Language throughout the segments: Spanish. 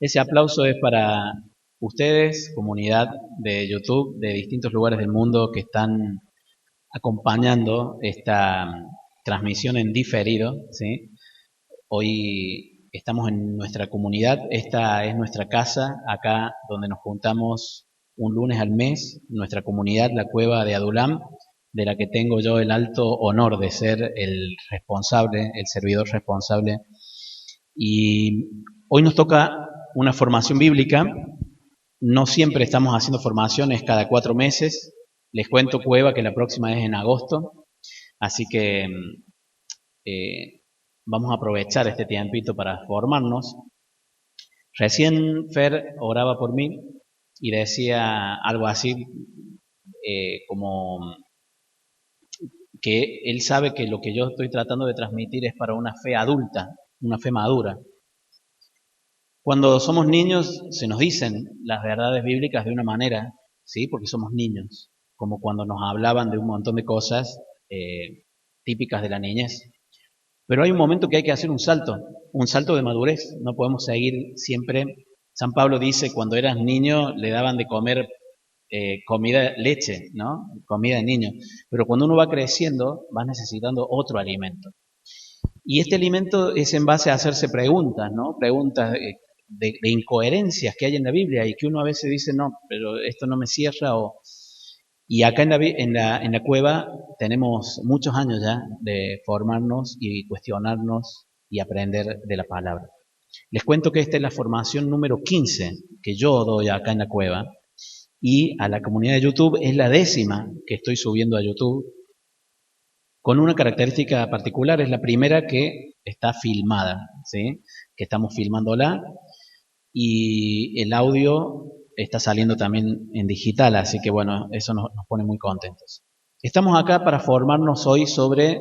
Ese aplauso es para ustedes, comunidad de YouTube de distintos lugares del mundo que están acompañando esta transmisión en diferido, ¿sí? Hoy estamos en nuestra comunidad, esta es nuestra casa, acá donde nos juntamos un lunes al mes, nuestra comunidad, la Cueva de Adulam, de la que tengo yo el alto honor de ser el responsable, el servidor responsable. Y hoy nos toca una formación bíblica. No siempre estamos haciendo formaciones cada 4 meses. Les cuento, Cueva, que la próxima es en agosto. Así que vamos a aprovechar este tiempito para formarnos. Recién Fer oraba por mí y decía algo así como que él sabe que lo que yo estoy tratando de transmitir es para una fe adulta, una fe madura. Cuando somos niños se nos dicen las verdades bíblicas de una manera, ¿sí? Porque somos niños, como cuando nos hablaban de un montón de cosas típicas de la niñez. Pero hay un momento que hay que hacer un salto de madurez. No podemos seguir siempre. San Pablo dice, cuando eras niño le daban de comer comida, leche, ¿no? Comida de niño. Pero cuando uno va creciendo, va necesitando otro alimento. Y este alimento es en base a hacerse preguntas, ¿no? Preguntas de incoherencias que hay en la Biblia y que uno a veces dice, no, pero esto no me cierra. Y acá en la cueva tenemos muchos años ya de formarnos y cuestionarnos y aprender de la palabra. Les cuento que esta es la formación número 15 que yo doy acá en la cueva y a la comunidad de YouTube es la 10ª que estoy subiendo a YouTube con una característica particular, es la primera que está filmada, ¿sí? Que estamos filmándola y el audio está saliendo también en digital, así que bueno, eso nos pone muy contentos. Estamos acá para formarnos hoy sobre,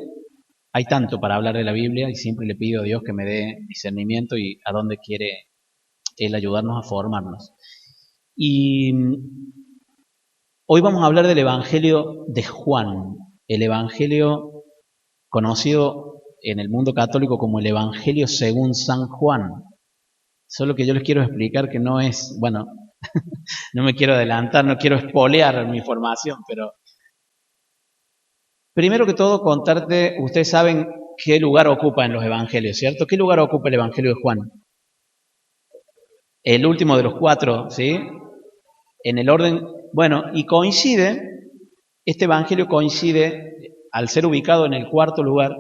hay tanto para hablar de la Biblia y siempre le pido a Dios que me dé discernimiento y a dónde quiere Él ayudarnos a formarnos. Y hoy vamos a hablar del Evangelio de Juan, el Evangelio conocido en el mundo católico como el Evangelio según San Juan. Solo que yo les quiero explicar que no es, bueno, no me quiero adelantar, no quiero espolear mi formación, pero primero que todo contarte, ustedes saben qué lugar ocupa en los evangelios, ¿cierto? ¿Qué lugar ocupa el Evangelio de Juan? El último de los 4, ¿sí? En el orden, bueno, y coincide, este evangelio coincide, al ser ubicado en el 4º lugar,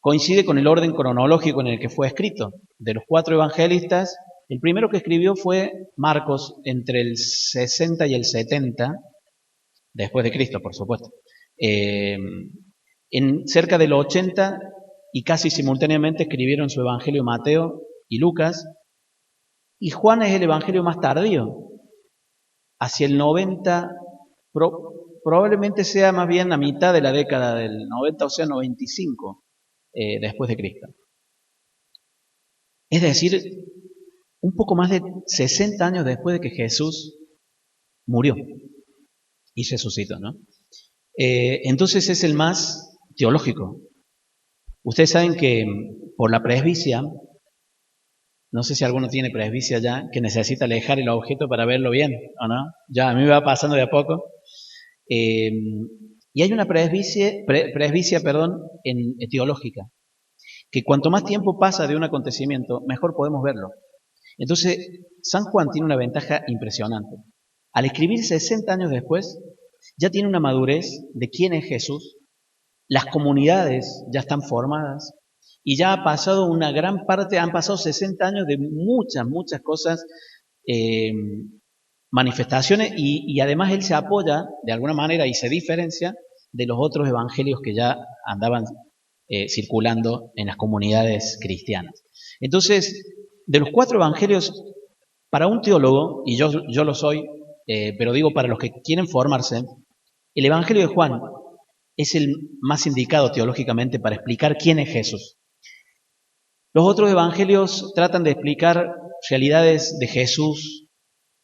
coincide con el orden cronológico en el que fue escrito. De los 4 evangelistas, el primero que escribió fue Marcos, entre el 60 y el 70, después de Cristo, por supuesto. En cerca del 80 y casi simultáneamente escribieron su evangelio Mateo y Lucas, y Juan es el evangelio más tardío, hacia el 90, probablemente sea más bien a mitad de la década del 90, o sea, 95 después de Cristo. Es decir, un poco más de 60 años después de que Jesús murió y resucitó, ¿no? Entonces es el más teológico. Ustedes saben que por la presbicia, no sé si alguno tiene presbicia ya, que necesita alejar el objeto para verlo bien, ¿o no? Ya, a mí me va pasando de a poco. Y hay una presbicia teológica, que cuanto más tiempo pasa de un acontecimiento, mejor podemos verlo. Entonces, San Juan tiene una ventaja impresionante. Al escribir 60 años después, ya tiene una madurez de quién es Jesús, las comunidades ya están formadas y ya ha pasado una gran parte, han pasado 60 años de muchas cosas, manifestaciones y además él se apoya de alguna manera y se diferencia de los otros evangelios que ya andaban circulando en las comunidades cristianas. Entonces, de los 4 evangelios, para un teólogo, y yo lo soy, pero digo para los que quieren formarse, el Evangelio de Juan es el más indicado teológicamente para explicar quién es Jesús. Los otros evangelios tratan de explicar realidades de Jesús,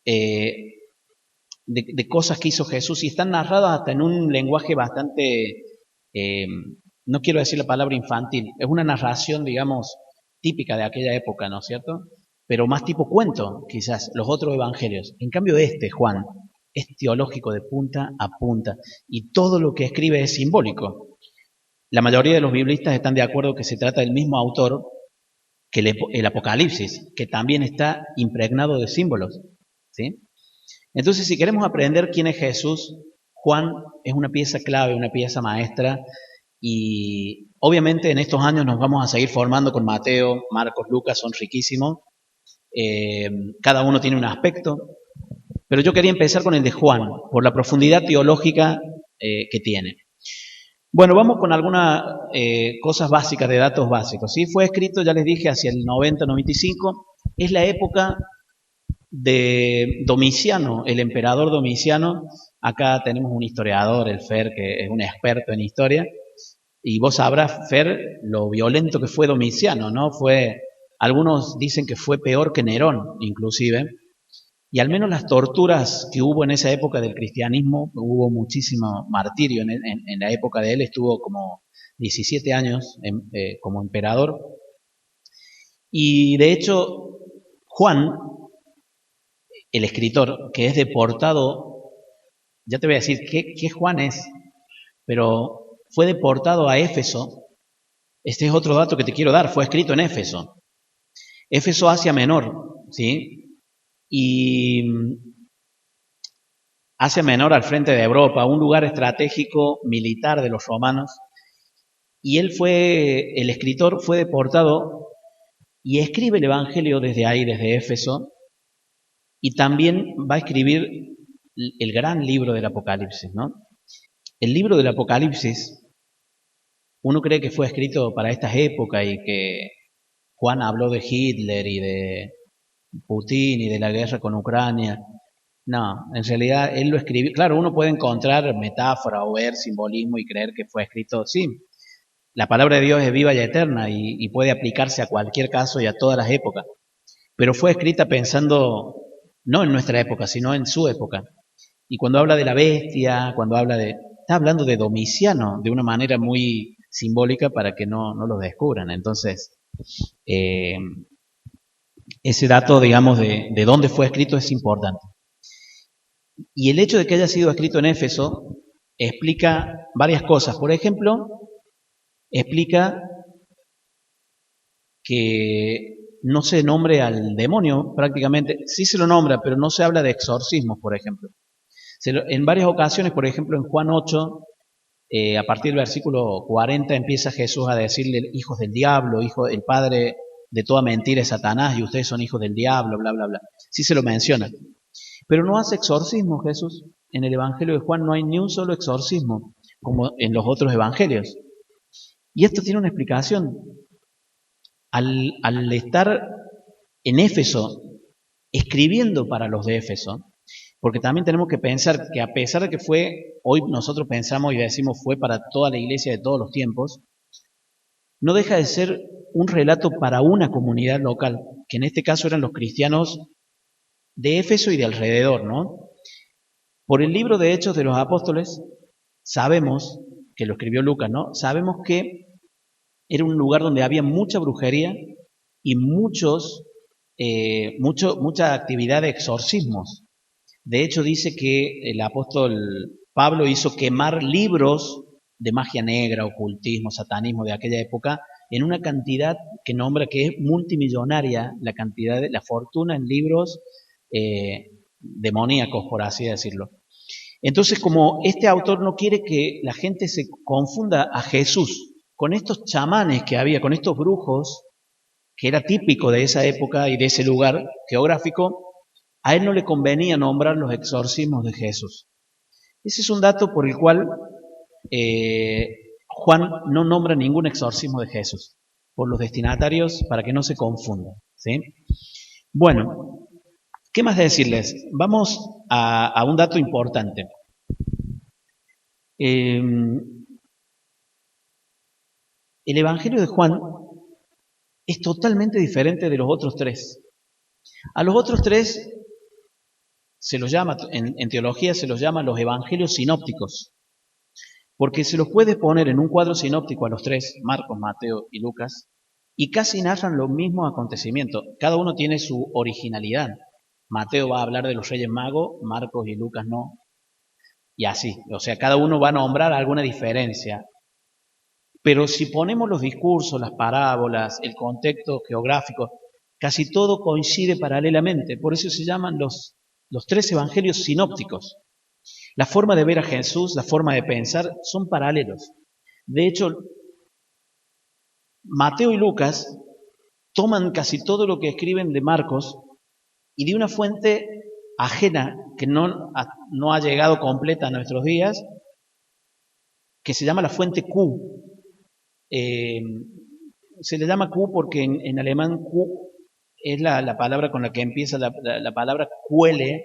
de cosas que hizo Jesús, y están narradas hasta en un lenguaje bastante, no quiero decir la palabra infantil, es una narración, digamos, típica de aquella época, ¿no es cierto? pero más tipo cuento, quizás, los otros evangelios. En cambio Juan, es teológico de punta a punta y todo lo que escribe es simbólico. La mayoría de los biblistas están de acuerdo que se trata del mismo autor que el Apocalipsis, que también está impregnado de símbolos, ¿sí? Entonces, si queremos aprender quién es Jesús, Juan es una pieza clave, una pieza maestra, y obviamente en estos años nos vamos a seguir formando con Mateo, Marcos, Lucas, son riquísimos, cada uno tiene un aspecto, pero yo quería empezar con el de Juan, por la profundidad teológica que tiene. Bueno, vamos con algunas cosas básicas, de datos básicos. ¿Sí? Fue escrito, ya les dije, hacia el 90-95. Es la época de Domiciano, el emperador Domiciano. Acá tenemos un historiador, el Fer, que es un experto en historia. Y vos sabrás, Fer, lo violento que fue Domiciano, ¿no? Algunos dicen que fue peor que Nerón, inclusive. Y al menos las torturas que hubo en esa época del cristianismo, hubo muchísimo martirio. En la época de él estuvo como 17 años como emperador. Y de hecho, Juan, el escritor, que es deportado, ya te voy a decir qué Juan es, pero fue deportado a Éfeso. Este es otro dato que te quiero dar, fue escrito en Éfeso. Éfeso, Asia Menor, ¿sí? Y Asia Menor al frente de Europa, un lugar estratégico militar de los romanos, y el escritor fue deportado y escribe el Evangelio desde ahí, desde Éfeso, y también va a escribir el gran libro del Apocalipsis, ¿no? El libro del Apocalipsis, uno cree que fue escrito para estas épocas y que Juan habló de Hitler y de Putin y de la guerra con Ucrania. No, en realidad él lo escribió. Claro, uno puede encontrar metáfora o ver simbolismo y creer que fue escrito. Sí, la palabra de Dios es viva y eterna y puede aplicarse a cualquier caso y a todas las épocas. Pero fue escrita pensando no en nuestra época, sino en su época. Y cuando habla de la bestia, está hablando de Domiciano de una manera muy simbólica para que no lo descubran. Entonces, ese dato, digamos, de dónde fue escrito es importante. Y el hecho de que haya sido escrito en Éfeso explica varias cosas. Por ejemplo, explica que no se nombre al demonio prácticamente. Sí se lo nombra, pero no se habla de exorcismos, por ejemplo. En varias ocasiones, por ejemplo, en Juan 8, a partir del versículo 40, empieza Jesús a decirle hijos del diablo, el padre de toda mentira es Satanás y ustedes son hijos del diablo, bla, bla, bla. Sí se lo menciona. Pero no hace exorcismo Jesús. En el Evangelio de Juan no hay ni un solo exorcismo, como en los otros evangelios. Y esto tiene una explicación. Al estar en Éfeso, escribiendo para los de Éfeso, porque también tenemos que pensar que a pesar de que hoy nosotros pensamos y decimos fue para toda la iglesia de todos los tiempos, no deja de ser un relato para una comunidad local, que en este caso eran los cristianos de Éfeso y de alrededor, ¿no? Por el libro de Hechos de los Apóstoles, sabemos, que lo escribió Lucas, ¿no? Sabemos que era un lugar donde había mucha brujería y mucha actividad de exorcismos. De hecho, dice que el apóstol Pablo hizo quemar libros de magia negra, ocultismo, satanismo de aquella época, en una cantidad que nombra que es multimillonaria, la fortuna en libros demoníacos, por así decirlo. Entonces, como este autor no quiere que la gente se confunda a Jesús con estos chamanes que había, con estos brujos, que era típico de esa época y de ese lugar geográfico, a él no le convenía nombrar los exorcismos de Jesús. Ese es un dato por el cual Juan no nombra ningún exorcismo de Jesús, por los destinatarios, para que no se confundan, ¿sí? Bueno, ¿qué más decirles? Vamos a un dato importante. El Evangelio de Juan es totalmente diferente de los otros tres. A los otros tres se los llama, en teología se los llama los evangelios sinópticos, porque se los puede poner en un cuadro sinóptico a los tres, Marcos, Mateo y Lucas, y casi narran los mismos acontecimientos. Cada uno tiene su originalidad. Mateo va a hablar de los Reyes Magos, Marcos y Lucas no, y así. O sea, cada uno va a nombrar alguna diferencia. Pero si ponemos los discursos, las parábolas, el contexto geográfico, casi todo coincide paralelamente. Por eso se llaman los 3 evangelios sinópticos. La forma de ver a Jesús, la forma de pensar, son paralelos. De hecho, Mateo y Lucas toman casi todo lo que escriben de Marcos y de una fuente ajena que no ha llegado completa a nuestros días, que se llama la fuente Q. Se le llama Q porque en alemán Q es la palabra con la que empieza la palabra Quelle,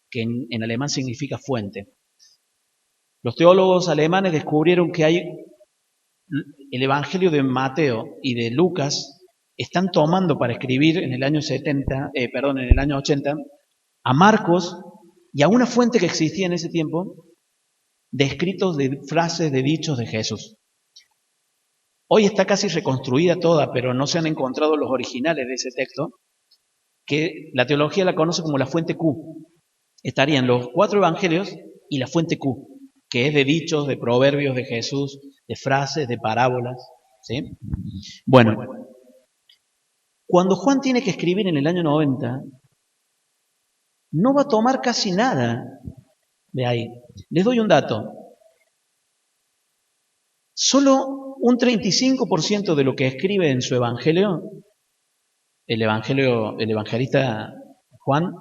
que en alemán significa fuente. Los teólogos alemanes descubrieron que hay el Evangelio de Mateo y de Lucas están tomando para escribir en el año 80 a Marcos y a una fuente que existía en ese tiempo de escritos de frases, de dichos de Jesús. Hoy está casi reconstruida toda, pero no se han encontrado los originales de ese texto, que la teología la conoce como la fuente Q. Estarían los 4 evangelios y la fuente Q, que es de dichos, de proverbios de Jesús, de frases, de parábolas. ¿Sí? Bueno, cuando Juan tiene que escribir en el año 90, no va a tomar casi nada de ahí. Les doy un dato. Solo un 35% de lo que escribe en su evangelio, el evangelista Juan,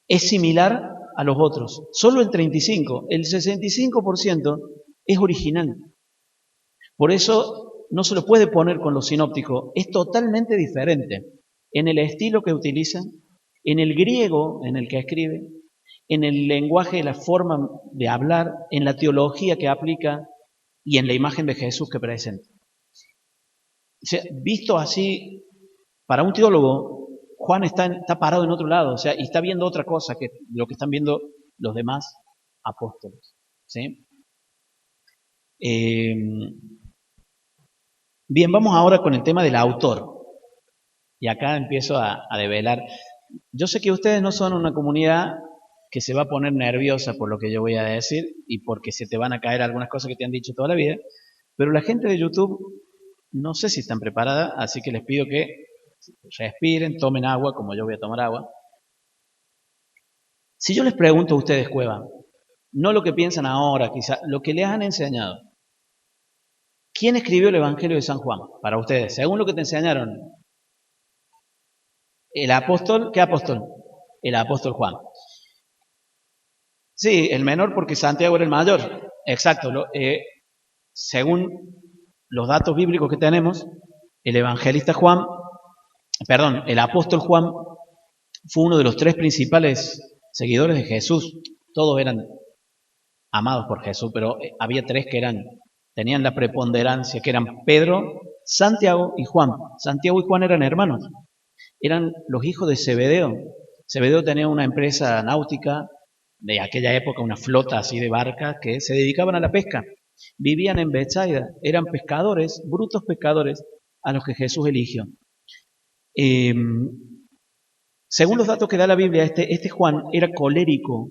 es similar a los otros. Solo el 35%. El 65% es original. Por eso no se lo puede poner con los sinópticos. Es totalmente diferente en el estilo que utiliza, en el griego en el que escribe, en el lenguaje, la forma de hablar, en la teología que aplica y en la imagen de Jesús que presenta. O sea, visto así, para un teólogo, Juan está parado en otro lado, o sea, y está viendo otra cosa que lo que están viendo los demás apóstoles. ¿Sí? Bien, vamos ahora con el tema del autor. Y acá empiezo a develar. Yo sé que ustedes no son una comunidad que se va a poner nerviosa por lo que yo voy a decir y porque se te van a caer algunas cosas que te han dicho toda la vida, pero la gente de YouTube no sé si están preparadas, así que les pido que respiren, tomen agua, como yo voy a tomar agua. Si yo les pregunto a ustedes, Cueva, no lo que piensan ahora, quizá, lo que les han enseñado, ¿quién escribió el Evangelio de San Juan para ustedes? Según lo que te enseñaron, el apóstol, ¿qué apóstol? El apóstol Juan. Sí, el menor porque Santiago era el mayor. Exacto. Según los datos bíblicos que tenemos, el evangelista Juan, el apóstol Juan fue uno de los 3 principales seguidores de Jesús. Todos eran amados por Jesús, pero había 3 que tenían la preponderancia, que eran Pedro, Santiago y Juan. Santiago y Juan eran hermanos. Eran los hijos de Zebedeo. Zebedeo tenía una empresa náutica de aquella época, una flota así de barcas que se dedicaban a la pesca. Vivían en Betsaida, eran pescadores, brutos pescadores, a los que Jesús eligió. Según los datos que da la Biblia, este Juan era colérico,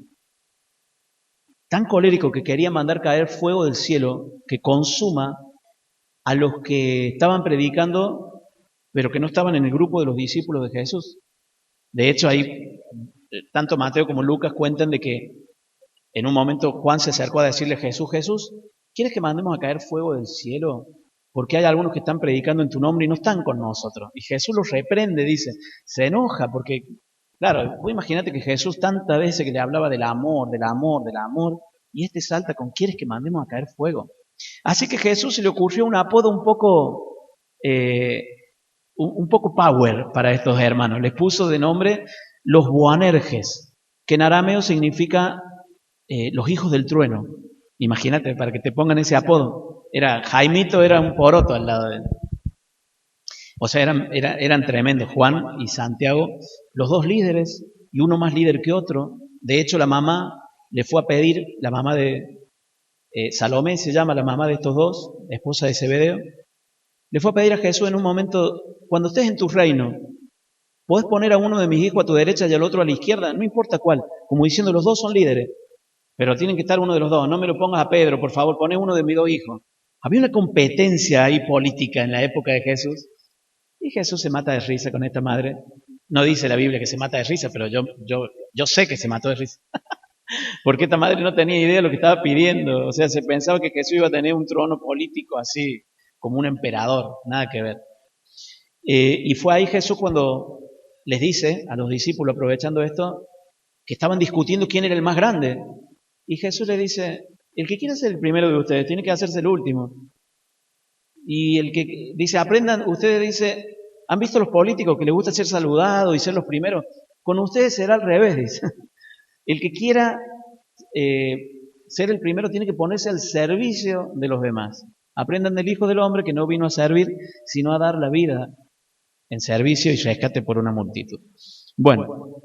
tan colérico que quería mandar caer fuego del cielo que consuma a los que estaban predicando, pero que no estaban en el grupo de los discípulos de Jesús. De hecho, ahí tanto Mateo como Lucas cuentan de que en un momento Juan se acercó a decirle a Jesús, Jesús, ¿quieres que mandemos a caer fuego del cielo? Porque hay algunos que están predicando en tu nombre y no están con nosotros. Y Jesús los reprende, dice, se enoja porque, claro, vos imagínate que Jesús tantas veces que le hablaba del amor, del amor, del amor, y este salta con, ¿quieres que mandemos a caer fuego? Así que a Jesús se le ocurrió un apodo un poco power para estos hermanos. Les puso de nombre los Boanerges, que en arameo significa los hijos del trueno. Imagínate, para que te pongan ese apodo. Jaimito era un poroto al lado de él. O sea, eran tremendos. Juan y Santiago, los 2 líderes, y uno más líder que otro. De hecho, la mamá le fue a pedir, la mamá de Salomé se llama la mamá de estos 2, esposa de Zebedeo, le fue a pedir a Jesús en un momento, cuando estés en tu reino, podés poner a uno de mis hijos a tu derecha y al otro a la izquierda, no importa cuál, como diciendo los dos son líderes, pero tienen que estar uno de los dos, no me lo pongas a Pedro, por favor, poné uno de mis dos hijos. Había una competencia ahí política en la época de Jesús, y Jesús se mata de risa con esta madre. No dice la Biblia que se mata de risa, pero yo sé que se mató de risa. Porque esta madre no tenía idea de lo que estaba pidiendo. O sea, se pensaba que Jesús iba a tener un trono político así, como un emperador, nada que ver. Y fue ahí Jesús cuando les dice a los discípulos, aprovechando esto, que estaban discutiendo quién era el más grande. Y Jesús les dice, el que quiera ser el primero de ustedes, tiene que hacerse el último. Y el que dice, aprendan, ustedes dice, ¿han visto los políticos que les gusta ser saludados y ser los primeros? Con ustedes será al revés, dice. El que quiera ser el primero tiene que ponerse al servicio de los demás. Aprendan del Hijo del Hombre que no vino a servir, sino a dar la vida en servicio y rescate por una multitud. Bueno,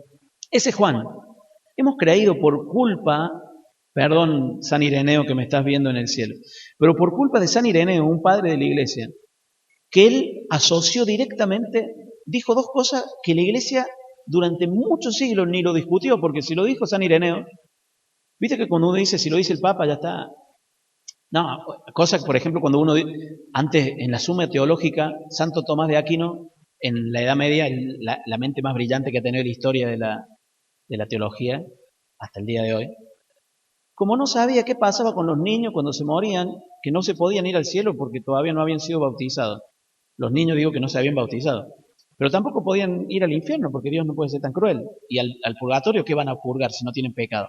ese es Juan. Hemos creído por culpa, perdón San Ireneo que me estás viendo en el cielo, pero por culpa de San Ireneo, un padre de la iglesia, que él asoció directamente, dijo dos cosas que la iglesia durante muchos siglos ni lo discutió, porque si lo dijo San Ireneo, viste que cuando uno dice, si lo dice el Papa, ya está. No, cosa que, por ejemplo, cuando uno, antes en la Suma Teológica, Santo Tomás de Aquino, en la Edad Media, la mente más brillante que ha tenido la historia de la teología, hasta el día de hoy, como no sabía qué pasaba con los niños cuando se morían, que no se podían ir al cielo porque todavía no habían sido bautizados. Los niños digo que no se habían bautizado. Pero tampoco podían ir al infierno porque Dios no puede ser tan cruel. Y al purgatorio, ¿qué van a purgar si no tienen pecado?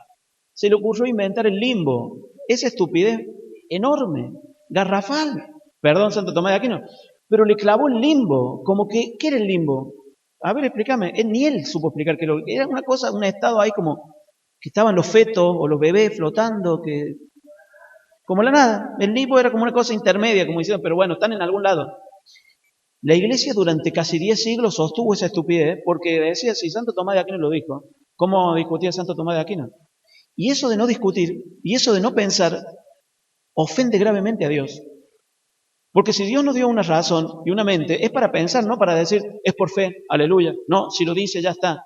Se le ocurrió inventar el limbo. Esa estupidez enorme, garrafal. Perdón, Santo Tomás de Aquino. Pero le clavó el limbo. Como que, ¿qué era el limbo? A ver, explícame. Ni él supo explicar qué era una cosa, un estado ahí como que estaban los fetos o los bebés flotando, que como la nada. El limbo era como una cosa intermedia, como diciendo, pero bueno, están en algún lado. La iglesia durante casi 10 siglos sostuvo esa estupidez porque decía, si Santo Tomás de Aquino lo dijo, ¿cómo discutía Santo Tomás de Aquino? Y eso de no discutir, y eso de no pensar, ofende gravemente a Dios. Porque si Dios nos dio una razón y una mente, es para pensar, no para decir, es por fe, aleluya. No, si lo dice, ya está.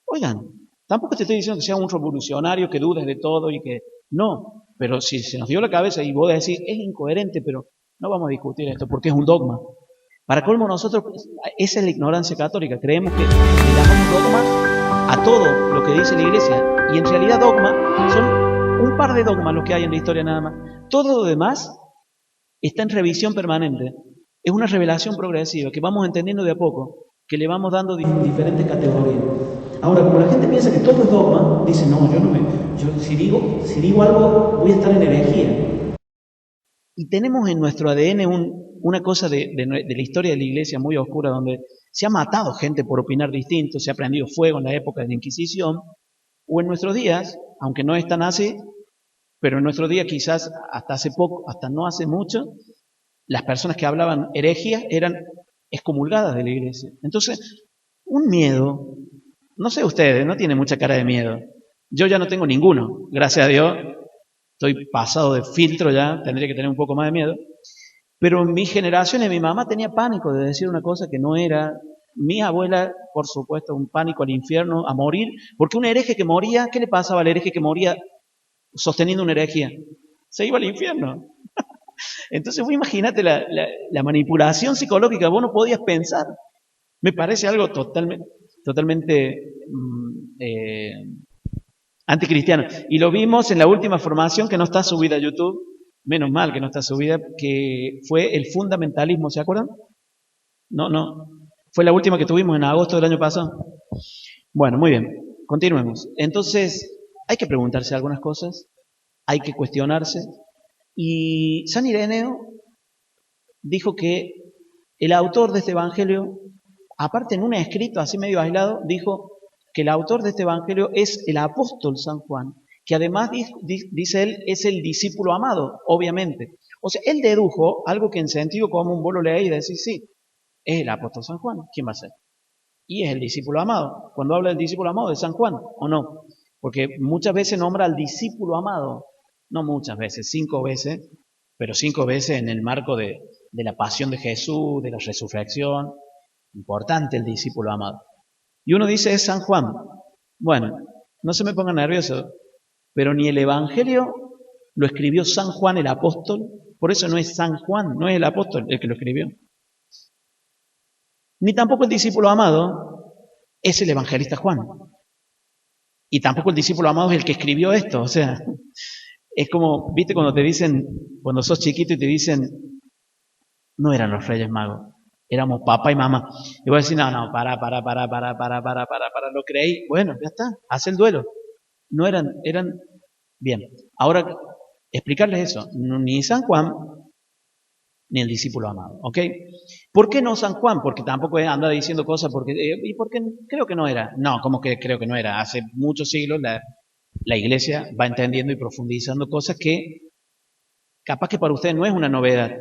Oigan, tampoco te estoy diciendo que sea un revolucionario, que dudes de todo y que... No, pero si se nos dio la cabeza y vos decís, es incoherente, pero no vamos a discutir esto porque es un dogma. Para colmo nosotros, esa es la ignorancia católica, creemos que le damos dogma a todo lo que dice la iglesia y en realidad dogma son un par de dogmas los que hay en la historia nada más. Todo lo demás está en revisión permanente, es una revelación progresiva que vamos entendiendo de a poco, que le vamos dando diferentes categorías. Ahora, como la gente piensa que todo es dogma, dice, no, si digo algo voy a estar en herejía. Y tenemos en nuestro ADN una cosa de la historia de la iglesia muy oscura, donde se ha matado gente por opinar distinto, se ha prendido fuego en la época de la Inquisición, o en nuestros días, aunque no es tan así, pero en nuestros días quizás hasta hace poco, hasta no hace mucho, las personas que hablaban herejías eran excomulgadas de la iglesia. Entonces, un miedo, no sé ustedes, no tienen mucha cara de miedo. Yo ya no tengo ninguno, gracias a Dios. Estoy pasado de filtro ya, tendría que tener un poco más de miedo. Pero en mi generación, mi mamá tenía pánico de decir una cosa que no era. Mi abuela, por supuesto, un pánico al infierno, a morir. Porque un hereje que moría, ¿qué le pasaba al hereje que moría sosteniendo una herejía? Se iba al infierno. Entonces, vos imagínate la manipulación psicológica, vos no podías pensar. Me parece algo totalmente anticristiano. Y lo vimos en la última formación que no está subida a YouTube, menos mal que no está subida, que fue el fundamentalismo, ¿se acuerdan? No, fue la última que tuvimos en agosto del año pasado. Bueno, muy bien, continuemos. Entonces, hay que preguntarse algunas cosas, hay que cuestionarse, y San Ireneo dijo que el autor de este evangelio, aparte en un escrito así medio aislado, dijo que el autor de este evangelio es el apóstol San Juan, que además, dice él, es el discípulo amado, obviamente. O sea, él dedujo algo que en sentido común vos lo leéis y decís, sí, es el apóstol San Juan, ¿quién va a ser? Y es el discípulo amado. Cuando habla del discípulo amado, ¿de San Juan o no? Porque muchas veces nombra al discípulo amado, no muchas veces, 5 veces, pero 5 veces en el marco de de la pasión de Jesús, de la resurrección. Importante el discípulo amado. Y uno dice, es San Juan. Bueno, no se me ponga nervioso, pero ni el Evangelio lo escribió San Juan el apóstol, por eso no es San Juan, no es el apóstol el que lo escribió. Ni tampoco el discípulo amado es el evangelista Juan. Y tampoco el discípulo amado es el que escribió esto. O sea, es como, viste, cuando te dicen, cuando sos chiquito y te dicen, no eran los Reyes Magos, éramos papá y mamá. Y vos decís, no, para, lo creí. Bueno, ya está, haz el duelo. No eran, bien. Ahora, explicarles eso, ni San Juan, ni el discípulo amado, ¿ok? ¿Por qué no San Juan? Porque tampoco anda diciendo cosas porque, ¿y por qué creo que no era? No, ¿cómo que creo que no era? Hace muchos siglos la iglesia va entendiendo y profundizando cosas que capaz que para ustedes no es una novedad,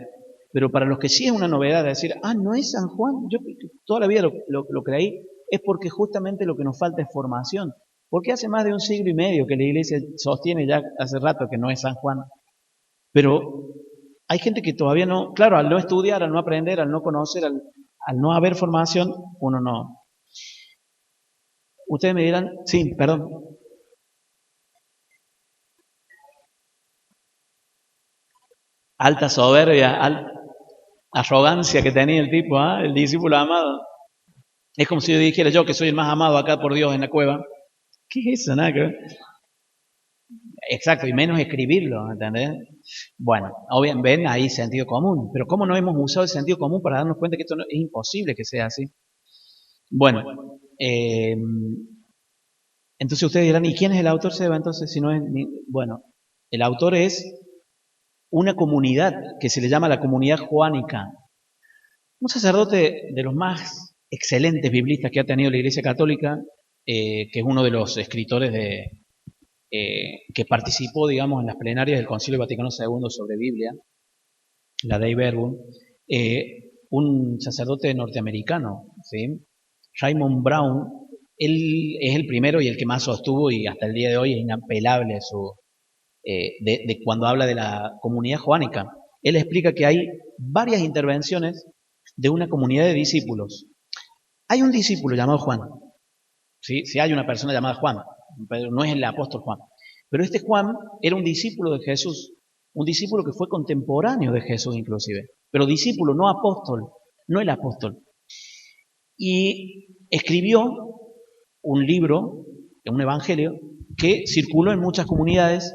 pero para los que sí es una novedad, decir, no es San Juan, yo toda la vida lo creí, es porque justamente lo que nos falta es formación. Porque hace más de un siglo y medio que la iglesia sostiene ya hace rato que no es San Juan. Pero hay gente que todavía no, claro, al no estudiar, al no aprender, al no conocer, al no haber formación, uno no. Ustedes me dirán, sí, perdón. Alta soberbia, arrogancia que tenía el tipo, el discípulo amado. Es como si yo dijera yo que soy el más amado acá por Dios en la cueva. ¿Qué es eso? Nada que ver. Exacto, y menos escribirlo, ¿entendés? Bueno, obviamente ven ahí sentido común, pero ¿cómo no hemos usado el sentido común para darnos cuenta que esto es imposible que sea así? Bueno, entonces ustedes dirán, ¿y quién es el autor, Seba? Entonces, si no es, bueno, el autor es una comunidad que se le llama la comunidad joánica. Un sacerdote de los más excelentes biblistas que ha tenido la Iglesia Católica, que es uno de los escritores que participó, digamos, en las plenarias del Concilio Vaticano II sobre Biblia, la Dei Verbum, un sacerdote norteamericano, ¿sí? Raymond Brown, él es el primero y el que más sostuvo y hasta el día de hoy es inapelable de cuando habla de la comunidad joánica. Él explica que hay varias intervenciones de una comunidad de discípulos. Hay un discípulo llamado Juan, ¿sí? Sí hay una persona llamada Juan, pero no es el apóstol Juan. Pero este Juan era un discípulo de Jesús, un discípulo que fue contemporáneo de Jesús inclusive, pero discípulo, no apóstol, no el apóstol. Y escribió un libro, un evangelio, que circuló en muchas comunidades,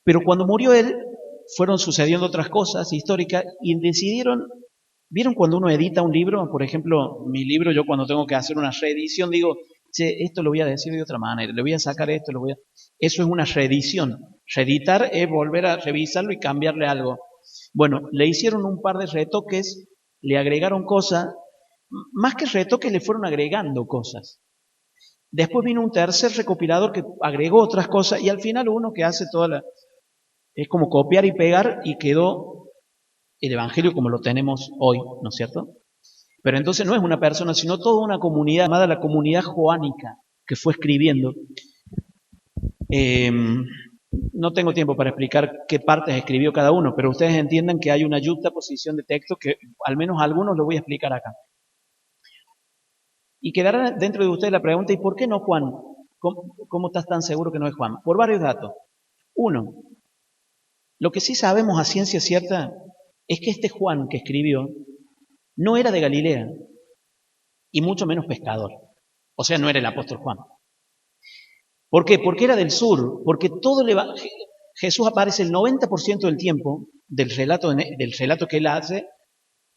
pero cuando murió él, fueron sucediendo otras cosas históricas y decidieron, ¿vieron cuando uno edita un libro? Por ejemplo, mi libro, yo cuando tengo que hacer una reedición, digo, che, esto lo voy a decir de otra manera, le voy a sacar esto, Eso es una reedición. Reeditar es volver a revisarlo y cambiarle algo. Bueno, le hicieron un par de retoques, le agregaron cosas, más que retoques le fueron agregando cosas. Después vino un tercer recopilador que agregó otras cosas y al final uno que hace es como copiar y pegar y quedó el Evangelio como lo tenemos hoy, ¿no es cierto? Pero entonces no es una persona, sino toda una comunidad llamada la comunidad joánica que fue escribiendo. No tengo tiempo para explicar qué partes escribió cada uno, pero ustedes entiendan que hay una yuxtaposición de texto que al menos algunos lo voy a explicar acá. Y quedará dentro de ustedes la pregunta, ¿y por qué no Juan? ¿Cómo estás tan seguro que no es Juan? Por varios datos. Uno, lo que sí sabemos a ciencia cierta es que este Juan que escribió no era de Galilea, y mucho menos pescador. O sea, no era el apóstol Juan. ¿Por qué? Porque era del sur, porque Jesús aparece el 90% del tiempo del relato que él hace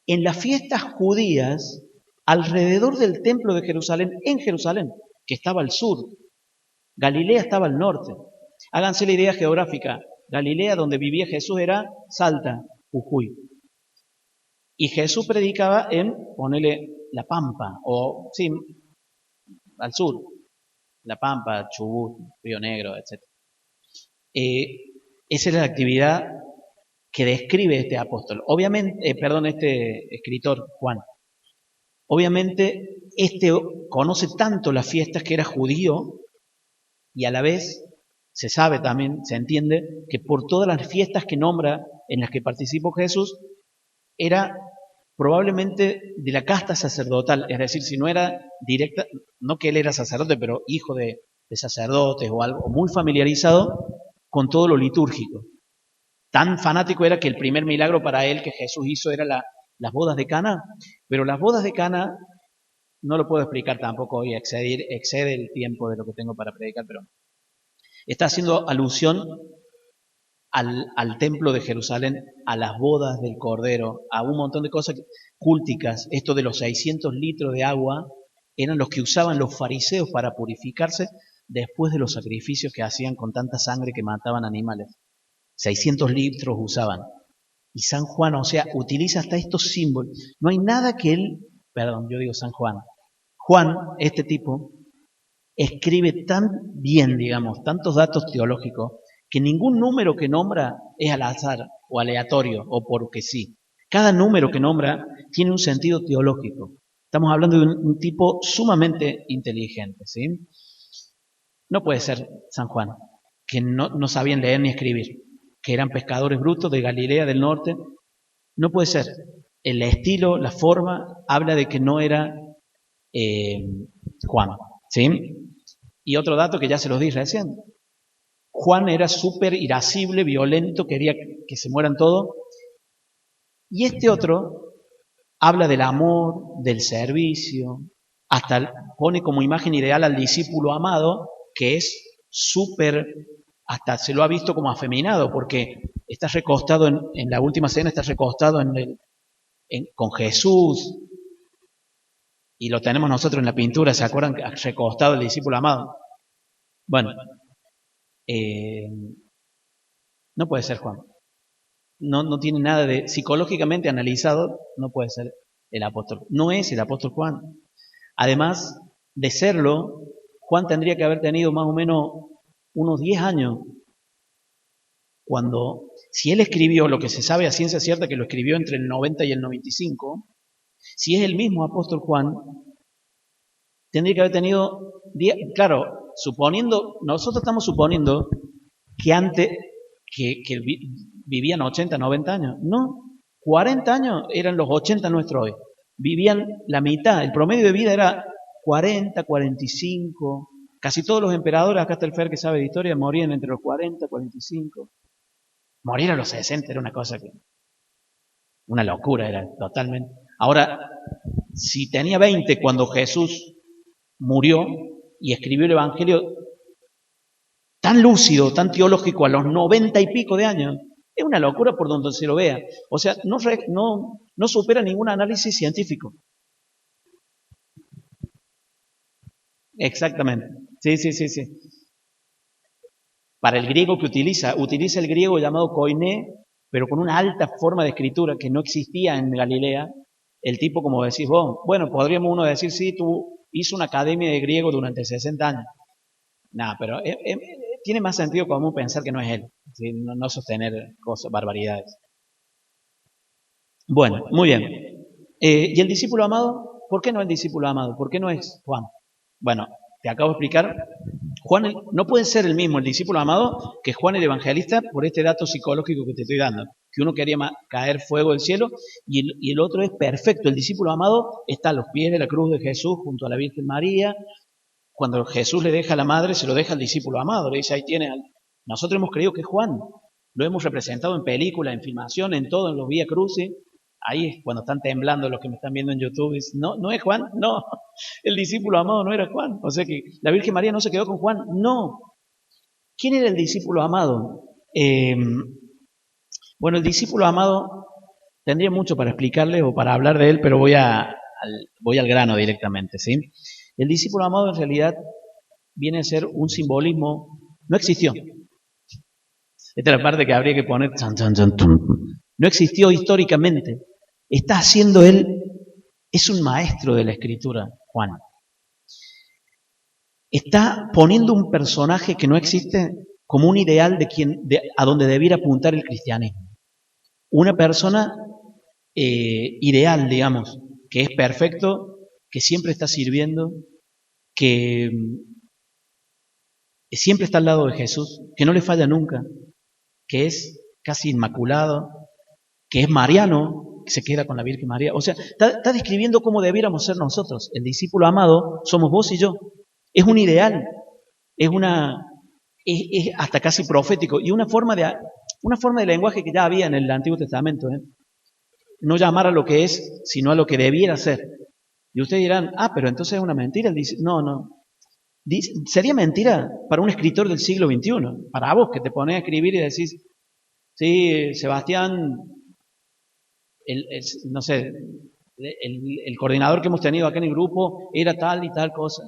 en las fiestas judías alrededor del templo de Jerusalén, en Jerusalén, que estaba al sur. Galilea estaba al norte. Háganse la idea geográfica. Galilea, donde vivía Jesús, era Salta, Jujuy. Y Jesús predicaba ponele, La Pampa, o sí, al sur, La Pampa, Chubut, Río Negro, etc. Esa es la actividad que describe este apóstol. Obviamente, este escritor, Juan. Obviamente, conoce tanto las fiestas que era judío y a la vez se sabe también, se entiende, que por todas las fiestas que nombra, en las que participó Jesús, era probablemente de la casta sacerdotal, es decir, si no era directa, no que él era sacerdote, pero hijo de sacerdotes o algo, muy familiarizado con todo lo litúrgico. Tan fanático era que el primer milagro para él que Jesús hizo era las bodas de Cana, pero las bodas de Cana no lo puedo explicar tampoco hoy, excede el tiempo de lo que tengo para predicar, pero está haciendo alusión al templo de Jerusalén, a las bodas del Cordero, a un montón de cosas cúlticas. Esto de los 600 litros de agua eran los que usaban los fariseos para purificarse después de los sacrificios que hacían con tanta sangre que mataban animales. 600 litros usaban. Y San Juan, o sea, utiliza hasta estos símbolos. No hay nada que él, perdón, yo digo San Juan. Juan, este tipo, escribe tan bien, digamos, tantos datos teológicos, que ningún número que nombra es al azar o aleatorio o porque sí. Cada número que nombra tiene un sentido teológico. Estamos hablando de un tipo sumamente inteligente, ¿sí? No puede ser San Juan, que no sabían leer ni escribir, que eran pescadores brutos de Galilea del norte. No puede ser. El estilo, la forma, habla de que no era Juan, ¿sí? Y otro dato que ya se los di recién. Juan era súper irascible, violento, quería que se mueran todos. Y este otro habla del amor, del servicio, hasta pone como imagen ideal al discípulo amado, que es súper, hasta se lo ha visto como afeminado, porque está recostado en la última cena, está recostado con Jesús, y lo tenemos nosotros en la pintura, ¿se acuerdan? Recostado el discípulo amado. Bueno, no puede ser Juan. No tiene nada de, psicológicamente analizado, no puede ser el apóstol. No es el apóstol Juan. Además de serlo, Juan tendría que haber tenido más o menos unos 10 años cuando, si él escribió lo que se sabe a ciencia cierta, que lo escribió entre el 90 y el 95, si es el mismo apóstol Juan, tendría que haber tenido 10, claro, nosotros estamos suponiendo que antes, que vivían 80, 90 años. No, 40 años eran los 80 nuestros hoy. Vivían la mitad, el promedio de vida era 40, 45. Casi todos los emperadores, acá está el Fer que sabe de historia, morían entre los 40, 45. Morir a los 60 era una cosa una locura era totalmente. Ahora, si tenía 20 cuando Jesús murió y escribió el Evangelio tan lúcido, tan teológico a los 90 y pico de años, es una locura por donde se lo vea. O sea, no supera ningún análisis científico. Exactamente. Sí. Para el griego que utiliza el griego llamado koiné, pero con una alta forma de escritura que no existía en Galilea. El tipo, como decís vos, bueno, podríamos uno decir, sí, tú hizo una academia de griego durante 60 años. Nada, pero tiene más sentido común pensar que no es él, ¿sí? No sostener cosas, barbaridades. Bueno, muy bien. ¿Y el discípulo amado? ¿Por qué no el discípulo amado? ¿Por qué no es Juan? Bueno, te acabo de explicar. Juan no puede ser el mismo el discípulo amado que Juan el evangelista por este dato psicológico que te estoy dando. Que uno quería caer fuego del cielo y el otro es perfecto. El discípulo amado está a los pies de la cruz de Jesús junto a la Virgen María. Cuando Jesús le deja a la madre, se lo deja al discípulo amado. Le dice, ahí tiene. Nosotros hemos creído que es Juan. Lo hemos representado en película, en filmación, en todo, en los Vía Crucis. Ahí es cuando están temblando los que me están viendo en YouTube. Dicen, no es Juan, no. El discípulo amado no era Juan. O sea que la Virgen María no se quedó con Juan. No. ¿Quién era el discípulo amado? Bueno, el discípulo amado tendría mucho para explicarle o para hablar de él, pero voy al grano directamente, ¿sí? El discípulo amado en realidad viene a ser un simbolismo, no existió. Esta es la parte que habría que poner, no existió históricamente. Está haciendo él, es un maestro de la escritura, Juan. Está poniendo un personaje que no existe como un ideal a donde debiera apuntar el cristianismo. Una persona ideal, digamos, que es perfecto, que siempre está sirviendo, que siempre está al lado de Jesús, que no le falla nunca, que es casi inmaculado, que es mariano, se queda con la Virgen María. O sea, está describiendo cómo debiéramos ser nosotros. El discípulo amado somos vos y yo. Es un ideal, es hasta casi profético y una forma de lenguaje que ya había en el Antiguo Testamento. No llamar a lo que es, sino a lo que debiera ser. Y ustedes dirán, pero entonces es una mentira. No. Sería mentira para un escritor del siglo XXI, para vos que te pones a escribir y decís, sí, Sebastián, no sé, el coordinador que hemos tenido acá en el grupo era tal y tal cosa.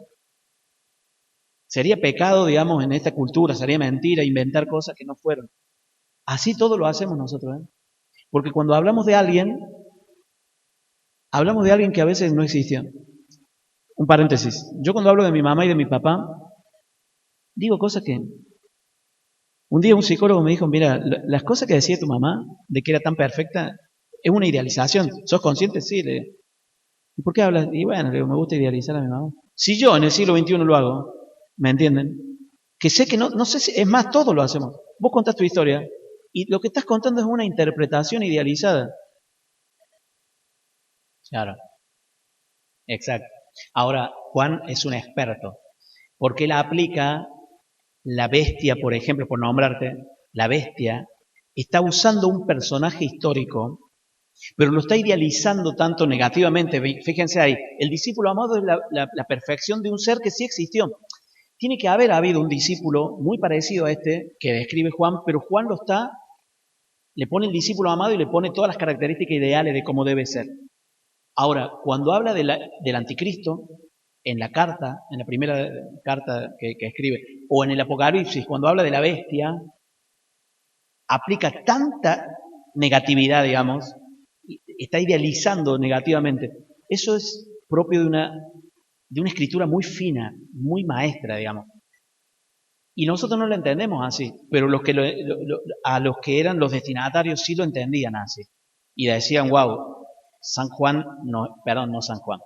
Sería pecado, digamos, en esta cultura, sería mentira inventar cosas que no fueron. Así todo lo hacemos nosotros, Porque cuando hablamos de alguien que a veces no existió. Un paréntesis. Yo cuando hablo de mi mamá y de mi papá, digo cosas que... Un día un psicólogo me dijo, mira, las cosas que decía tu mamá, de que era tan perfecta, es una idealización. ¿Sos consciente? Sí. ¿Y por qué hablas? Y bueno, me gusta idealizar a mi mamá. Si yo en el siglo XXI lo hago, ¿me entienden? Que sé que no sé si, es más, todos lo hacemos. Vos contás tu historia y lo que estás contando es una interpretación idealizada. Claro, exacto. Ahora, Juan es un experto, porque él aplica la bestia, por ejemplo, por nombrarte, la bestia está usando un personaje histórico, pero lo está idealizando tanto negativamente. Fíjense ahí, el discípulo amado es la perfección de un ser que sí existió. Tiene que haber habido un discípulo muy parecido a este que describe Juan, pero Juan le pone el discípulo amado y le pone todas las características ideales de cómo debe ser. Ahora, cuando habla del anticristo, en la primera carta que escribe, o en el Apocalipsis, cuando habla de la bestia, aplica tanta negatividad, digamos, está idealizando negativamente. Eso es propio de una escritura muy fina, muy maestra, digamos. Y nosotros no lo entendemos así, pero a los que eran los destinatarios sí lo entendían así. Y decían, wow, San Juan, no San Juan,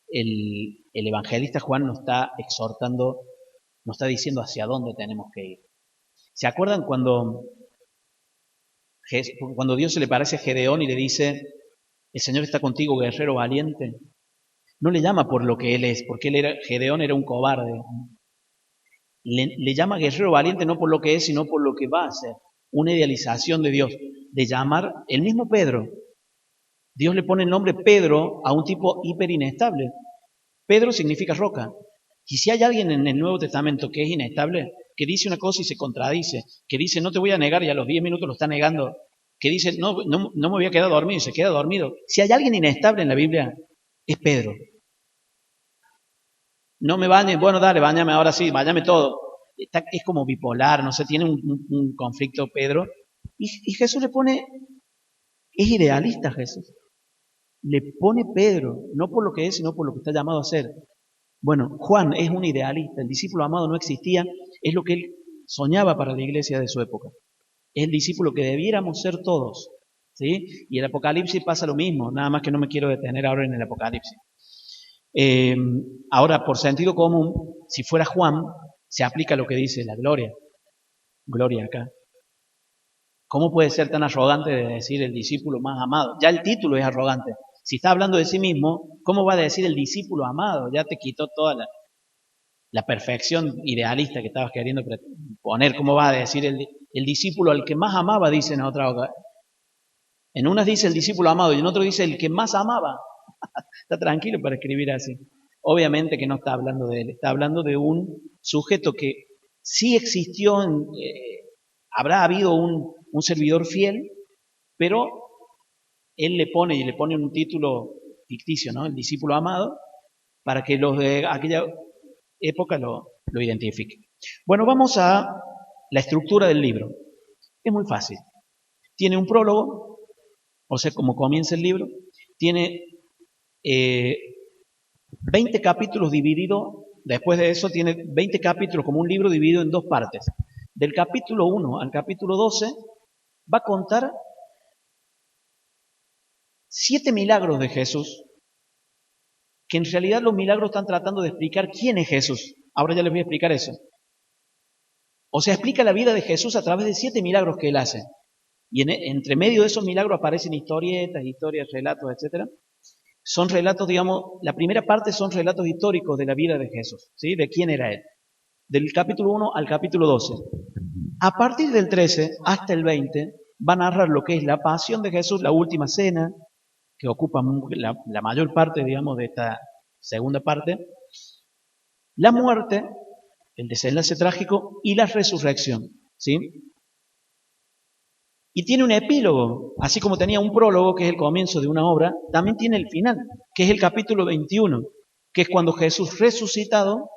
el evangelista Juan nos está exhortando, nos está diciendo hacia dónde tenemos que ir. ¿Se acuerdan cuando Dios se le parece a Gedeón y le dice, el Señor está contigo, guerrero valiente? No le llama por lo que él es, porque Gedeón era un cobarde. Le llama guerrero valiente no por lo que es, sino por lo que va a ser. Una idealización de Dios. De llamar el mismo Pedro. Dios le pone el nombre Pedro a un tipo hiper inestable. Pedro significa roca. Y si hay alguien en el Nuevo Testamento que es inestable, que dice una cosa y se contradice, que dice no te voy a negar y a los 10 minutos lo está negando, que dice no me voy a quedar dormido y se queda dormido. Si hay alguien inestable en la Biblia, es Pedro. No me bañes, bueno, dale, báñame ahora sí, báñame todo. Es como bipolar, no sé, tiene un conflicto Pedro. Y Jesús le pone, es idealista Jesús. Le pone Pedro, no por lo que es, sino por lo que está llamado a ser. Bueno, Juan es un idealista, el discípulo amado no existía, es lo que él soñaba para la iglesia de su época. Es el discípulo que debiéramos ser todos. ¿Sí? Y el Apocalipsis pasa lo mismo, nada más que no me quiero detener ahora en el Apocalipsis. Ahora, por sentido común, si fuera Juan, se aplica lo que dice la gloria. Gloria acá. ¿Cómo puede ser tan arrogante de decir el discípulo más amado? Ya el título es arrogante. Si está hablando de sí mismo, ¿cómo va a decir el discípulo amado? Ya te quitó toda la perfección idealista que estabas queriendo poner. ¿Cómo va a decir el discípulo al que más amaba, dice en otra ocasión? En unas dice el discípulo amado y en otro dice el que más amaba. Está tranquilo para escribir así. Obviamente que no está hablando de él, está hablando de un sujeto que sí existió, habrá habido un servidor fiel, pero él le pone un título ficticio, ¿no? El discípulo amado, para que los de aquella época lo identifiquen. Bueno, vamos a la estructura del libro. Es muy fácil. Tiene un prólogo, o sea, como comienza el libro, tiene 20 capítulos divididos, después de eso tiene 20 capítulos como un libro dividido en dos partes. Del capítulo 1 al capítulo 12 va a contar 7 milagros de Jesús, que en realidad los milagros están tratando de explicar quién es Jesús. Ahora ya les voy a explicar eso. O sea, explica la vida de Jesús a través de 7 milagros que él hace. Y entre medio de esos milagros aparecen historietas, relatos, etc. Son relatos, digamos, la primera parte son relatos históricos de la vida de Jesús, ¿sí? De quién era Él. Del capítulo 1 al capítulo 12. A partir del 13 hasta el 20 va a narrar lo que es la pasión de Jesús, la última cena, que ocupa la mayor parte, digamos, de esta segunda parte, la muerte, el desenlace trágico y la resurrección, ¿sí? Y tiene un epílogo, así como tenía un prólogo, que es el comienzo de una obra, también tiene el final, que es el capítulo 21, que es cuando Jesús resucitado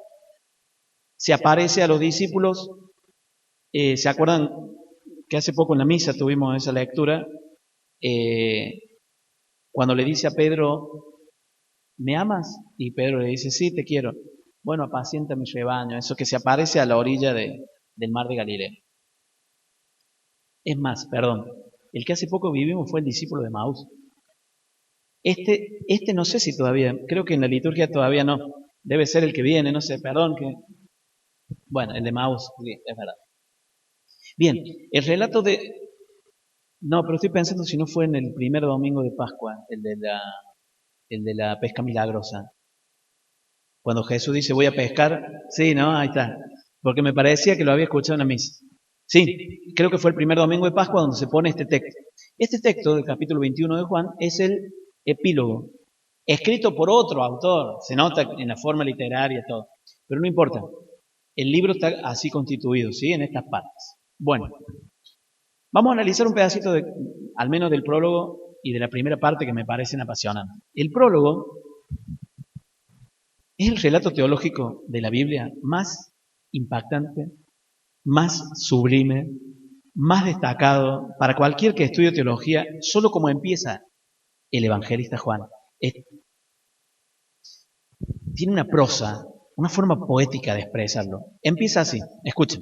se aparece a los discípulos. ¿Se acuerdan que hace poco en la misa tuvimos esa lectura? Cuando le dice a Pedro, ¿me amas? Y Pedro le dice, sí, te quiero. Bueno, apacienta mi rebaño. Eso que se aparece a la orilla del mar de Galilea. Es más, perdón, el que hace poco vivimos fue el discípulo de Maús. Este no sé si todavía, creo que en la liturgia todavía no. Debe ser el que viene, no sé, perdón. Bueno, el de Maús, sí, es verdad. Bien, el relato de... No, pero estoy pensando si no fue en el primer domingo de Pascua, el de la pesca milagrosa. Cuando Jesús dice, voy a pescar, sí, ¿no? Ahí está. Porque me parecía que lo había escuchado en la misa. Sí, creo que fue el primer domingo de Pascua donde se pone este texto. Este texto del capítulo 21 de Juan es el epílogo, escrito por otro autor, se nota en la forma literaria y todo, pero no importa. El libro está así constituido, ¿sí? En estas partes. Bueno, vamos a analizar un pedacito, al menos del prólogo y de la primera parte que me parecen apasionantes. El prólogo es el relato teológico de la Biblia más impactante, más sublime, más destacado para cualquier que estudie teología, solo como empieza el evangelista Juan. Tiene una prosa, una forma poética de expresarlo. Empieza así, escuchen.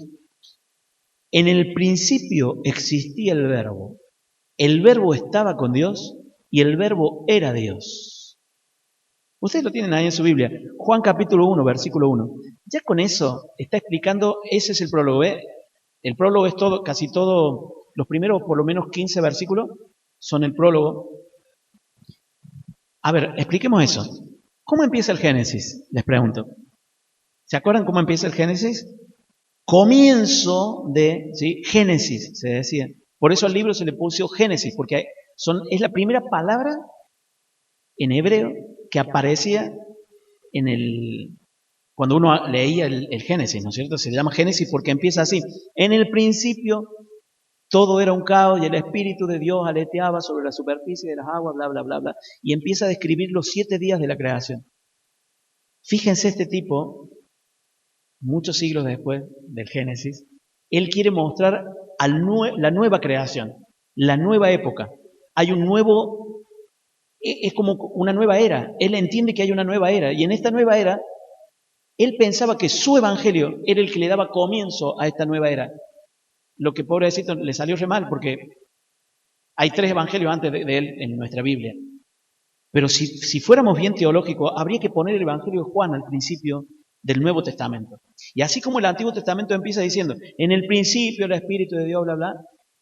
En el principio existía el verbo estaba con Dios y el verbo era Dios. Ustedes lo tienen ahí en su Biblia, Juan capítulo 1, versículo 1. Ya con eso está explicando, ese es el prólogo, ¿eh? El prólogo es todo, casi todo, los primeros por lo menos 15 versículos son el prólogo. A ver, expliquemos eso. ¿Cómo empieza el Génesis? Les pregunto. ¿Se acuerdan cómo empieza el Génesis? Comienzo de, ¿sí? Génesis, se decía. Por eso al libro se le puso Génesis, porque es la primera palabra en hebreo que aparecía cuando uno leía el Génesis, ¿no es cierto? Se llama Génesis porque empieza así. En el principio todo era un caos y el Espíritu de Dios aleteaba sobre la superficie de las aguas, bla, bla, bla, bla. Y empieza a describir los 7 días de la creación. Fíjense este tipo, muchos siglos después del Génesis, él quiere mostrar la nueva creación, la nueva época. Hay un nuevo, es como una nueva era. Él entiende que hay una nueva era. Y en esta nueva era, él pensaba que su evangelio era el que le daba comienzo a esta nueva era. Lo que pobrecito le salió re mal, porque hay 3 evangelios antes de él en nuestra Biblia. Pero si fuéramos bien teológicos, habría que poner el evangelio de Juan al principio del Nuevo Testamento. Y así como el Antiguo Testamento empieza diciendo, en el principio el Espíritu de Dios, bla, bla,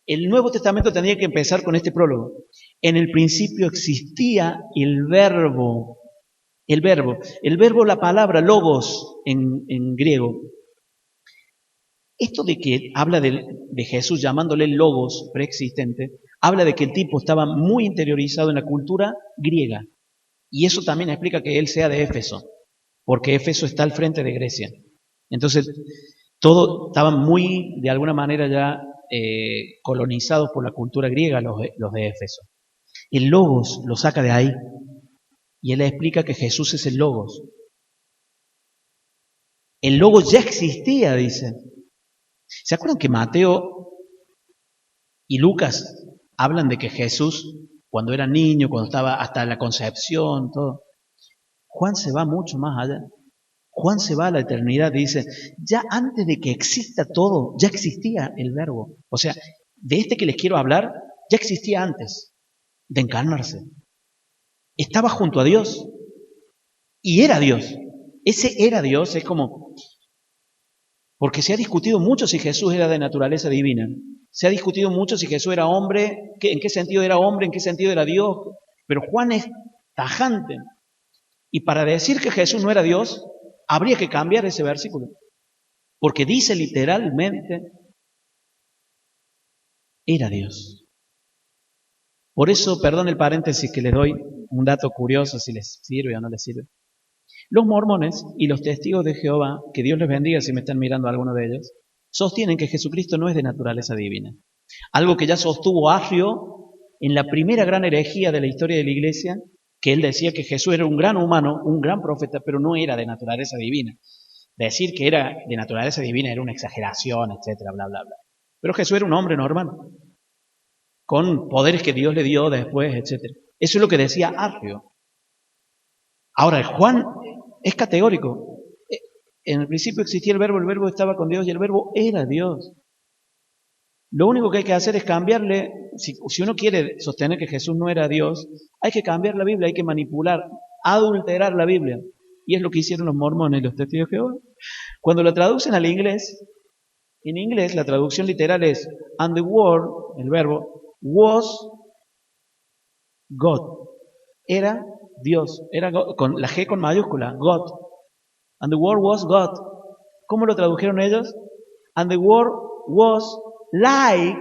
el Nuevo Testamento tendría que empezar con este prólogo. En el principio existía el verbo, la palabra logos en griego. Esto de que habla de Jesús llamándole logos preexistente, habla de que el tipo estaba muy interiorizado en la cultura griega. Y eso también explica que él sea de Éfeso, porque Éfeso está al frente de Grecia. Entonces, todo estaban muy, de alguna manera ya colonizados por la cultura griega los de Éfeso. El logos lo saca de ahí y él explica que Jesús es el logos. El logos ya existía, dice. ¿Se acuerdan que Mateo y Lucas hablan de que Jesús, cuando era niño, cuando estaba hasta la concepción, todo? Juan se va mucho más allá. Juan se va a la eternidad y dice, ya antes de que exista todo, ya existía el verbo. O sea, de este que les quiero hablar, ya existía antes de encarnarse. Estaba junto a Dios y era Dios. Ese era Dios, es como... Porque se ha discutido mucho si Jesús era de naturaleza divina. Se ha discutido mucho si Jesús era hombre, en qué sentido era hombre, en qué sentido era Dios, pero Juan es tajante. Y para decir que Jesús no era Dios, habría que cambiar ese versículo, porque dice literalmente, era Dios. Por eso, perdón el paréntesis que les doy, un dato curioso si les sirve o no les sirve. Los mormones y los testigos de Jehová, que Dios les bendiga si me están mirando alguno de ellos, sostienen que Jesucristo no es de naturaleza divina. Algo que ya sostuvo Arrio en la primera gran herejía de la historia de la Iglesia, que él decía que Jesús era un gran humano, un gran profeta, pero no era de naturaleza divina. Decir que era de naturaleza divina era una exageración, etcétera, bla, bla, bla. Pero Jesús era un hombre normal, con poderes que Dios le dio después, etcétera. Eso es lo que decía Arrio. Ahora, Juan es categórico. En el principio existía el verbo estaba con Dios y el verbo era Dios. Lo único que hay que hacer es cambiarle, si uno quiere sostener que Jesús no era Dios, hay que cambiar la Biblia, hay que manipular, adulterar la Biblia. Y es lo que hicieron los mormones y los testigos de Jehová. Cuando lo traducen al inglés, en inglés la traducción literal es, and the word, el verbo, was God. Era Dios, era God, con la G con mayúscula, God. And the word was God. ¿Cómo lo tradujeron ellos? And the word was like,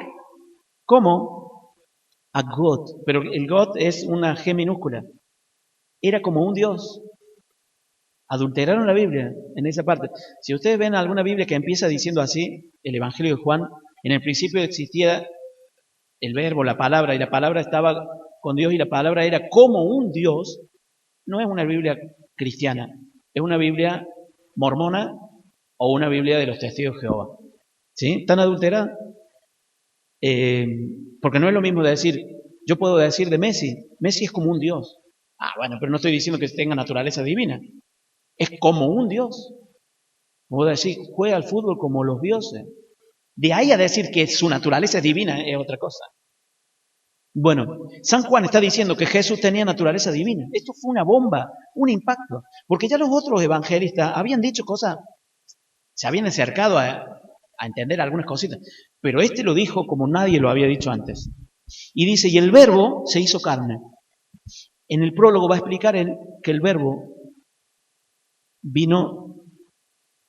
¿cómo? A God. Pero el God es una G minúscula. Era como un Dios. Adulteraron la Biblia en esa parte. Si ustedes ven alguna Biblia que empieza diciendo así, el Evangelio de Juan, en el principio existía el verbo, la palabra, y la palabra estaba con Dios y la palabra era como un Dios, no es una Biblia cristiana, es una Biblia mormona o una Biblia de los testigos de Jehová. ¿Sí? ¿Están adulteradas? Porque no es lo mismo de decir, yo puedo decir de Messi, Messi es como un Dios. Ah, bueno, pero no estoy diciendo que tenga naturaleza divina. Es como un Dios. Puedo decir, juega al fútbol como los dioses. De ahí a decir que su naturaleza es divina es otra cosa. Bueno, San Juan está diciendo que Jesús tenía naturaleza divina. Esto fue una bomba, un impacto. Porque ya los otros evangelistas habían dicho cosas, se habían acercado a entender algunas cositas. Pero este lo dijo como nadie lo había dicho antes. Y dice, y el verbo se hizo carne. En el prólogo va a explicar él que el verbo vino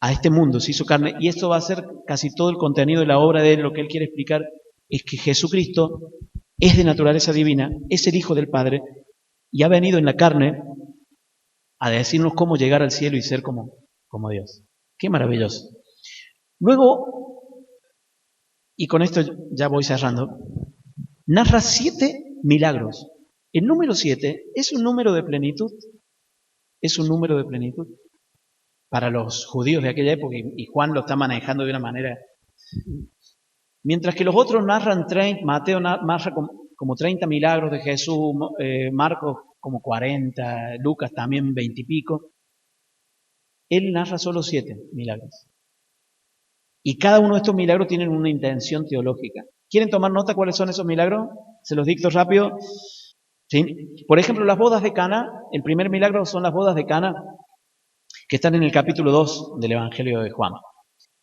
a este mundo, se hizo carne, y esto va a ser casi todo el contenido de la obra de él. Lo que él quiere explicar es que Jesucristo es de naturaleza divina, es el Hijo del Padre, y ha venido en la carne a decirnos cómo llegar al cielo y ser como Dios. Qué maravilloso. Luego, y con esto ya voy cerrando, narra 7 milagros. El número 7 es un número de plenitud. Es un número de plenitud para los judíos de aquella época, y Juan lo está manejando de una manera. Mientras que los otros narran 30, Mateo narra como 30 milagros de Jesús, Marcos como 40, Lucas también 20 y pico, él narra solo 7 milagros. Y cada uno de estos milagros tienen una intención teológica. ¿Quieren tomar nota cuáles son esos milagros? Se los dicto rápido. ¿Sí? Por ejemplo, las bodas de Cana, el primer milagro son las bodas de Cana, que están en el capítulo 2 del Evangelio de Juan.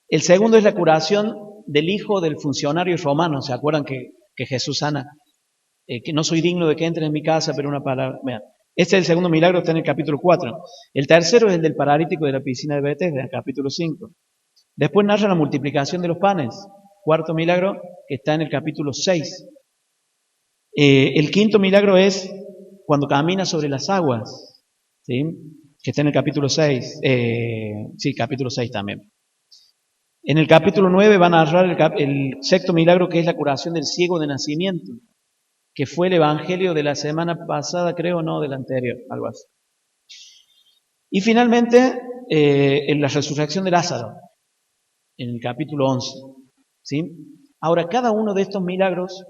El segundo es la curación del hijo del funcionario romano. ¿Se acuerdan que Jesús sana? Que no soy digno de que entren en mi casa, pero una palabra. Vean, este es el segundo milagro, está en el capítulo 4. El tercero es el del paralítico de la piscina de Betesda, en el capítulo 5. Después narra la multiplicación de los panes. Cuarto milagro, que está en el capítulo 6. El quinto milagro es cuando camina sobre las aguas, ¿sí? Que está en el capítulo 6. Sí, capítulo 6 también. En el capítulo 9 van a narrar el sexto milagro, que es la curación del ciego de nacimiento, que fue el evangelio de la semana pasada, creo, no, del anterior, algo así. Y finalmente, en la resurrección de Lázaro, en el capítulo 11. ¿Sí? Ahora, cada uno de estos milagros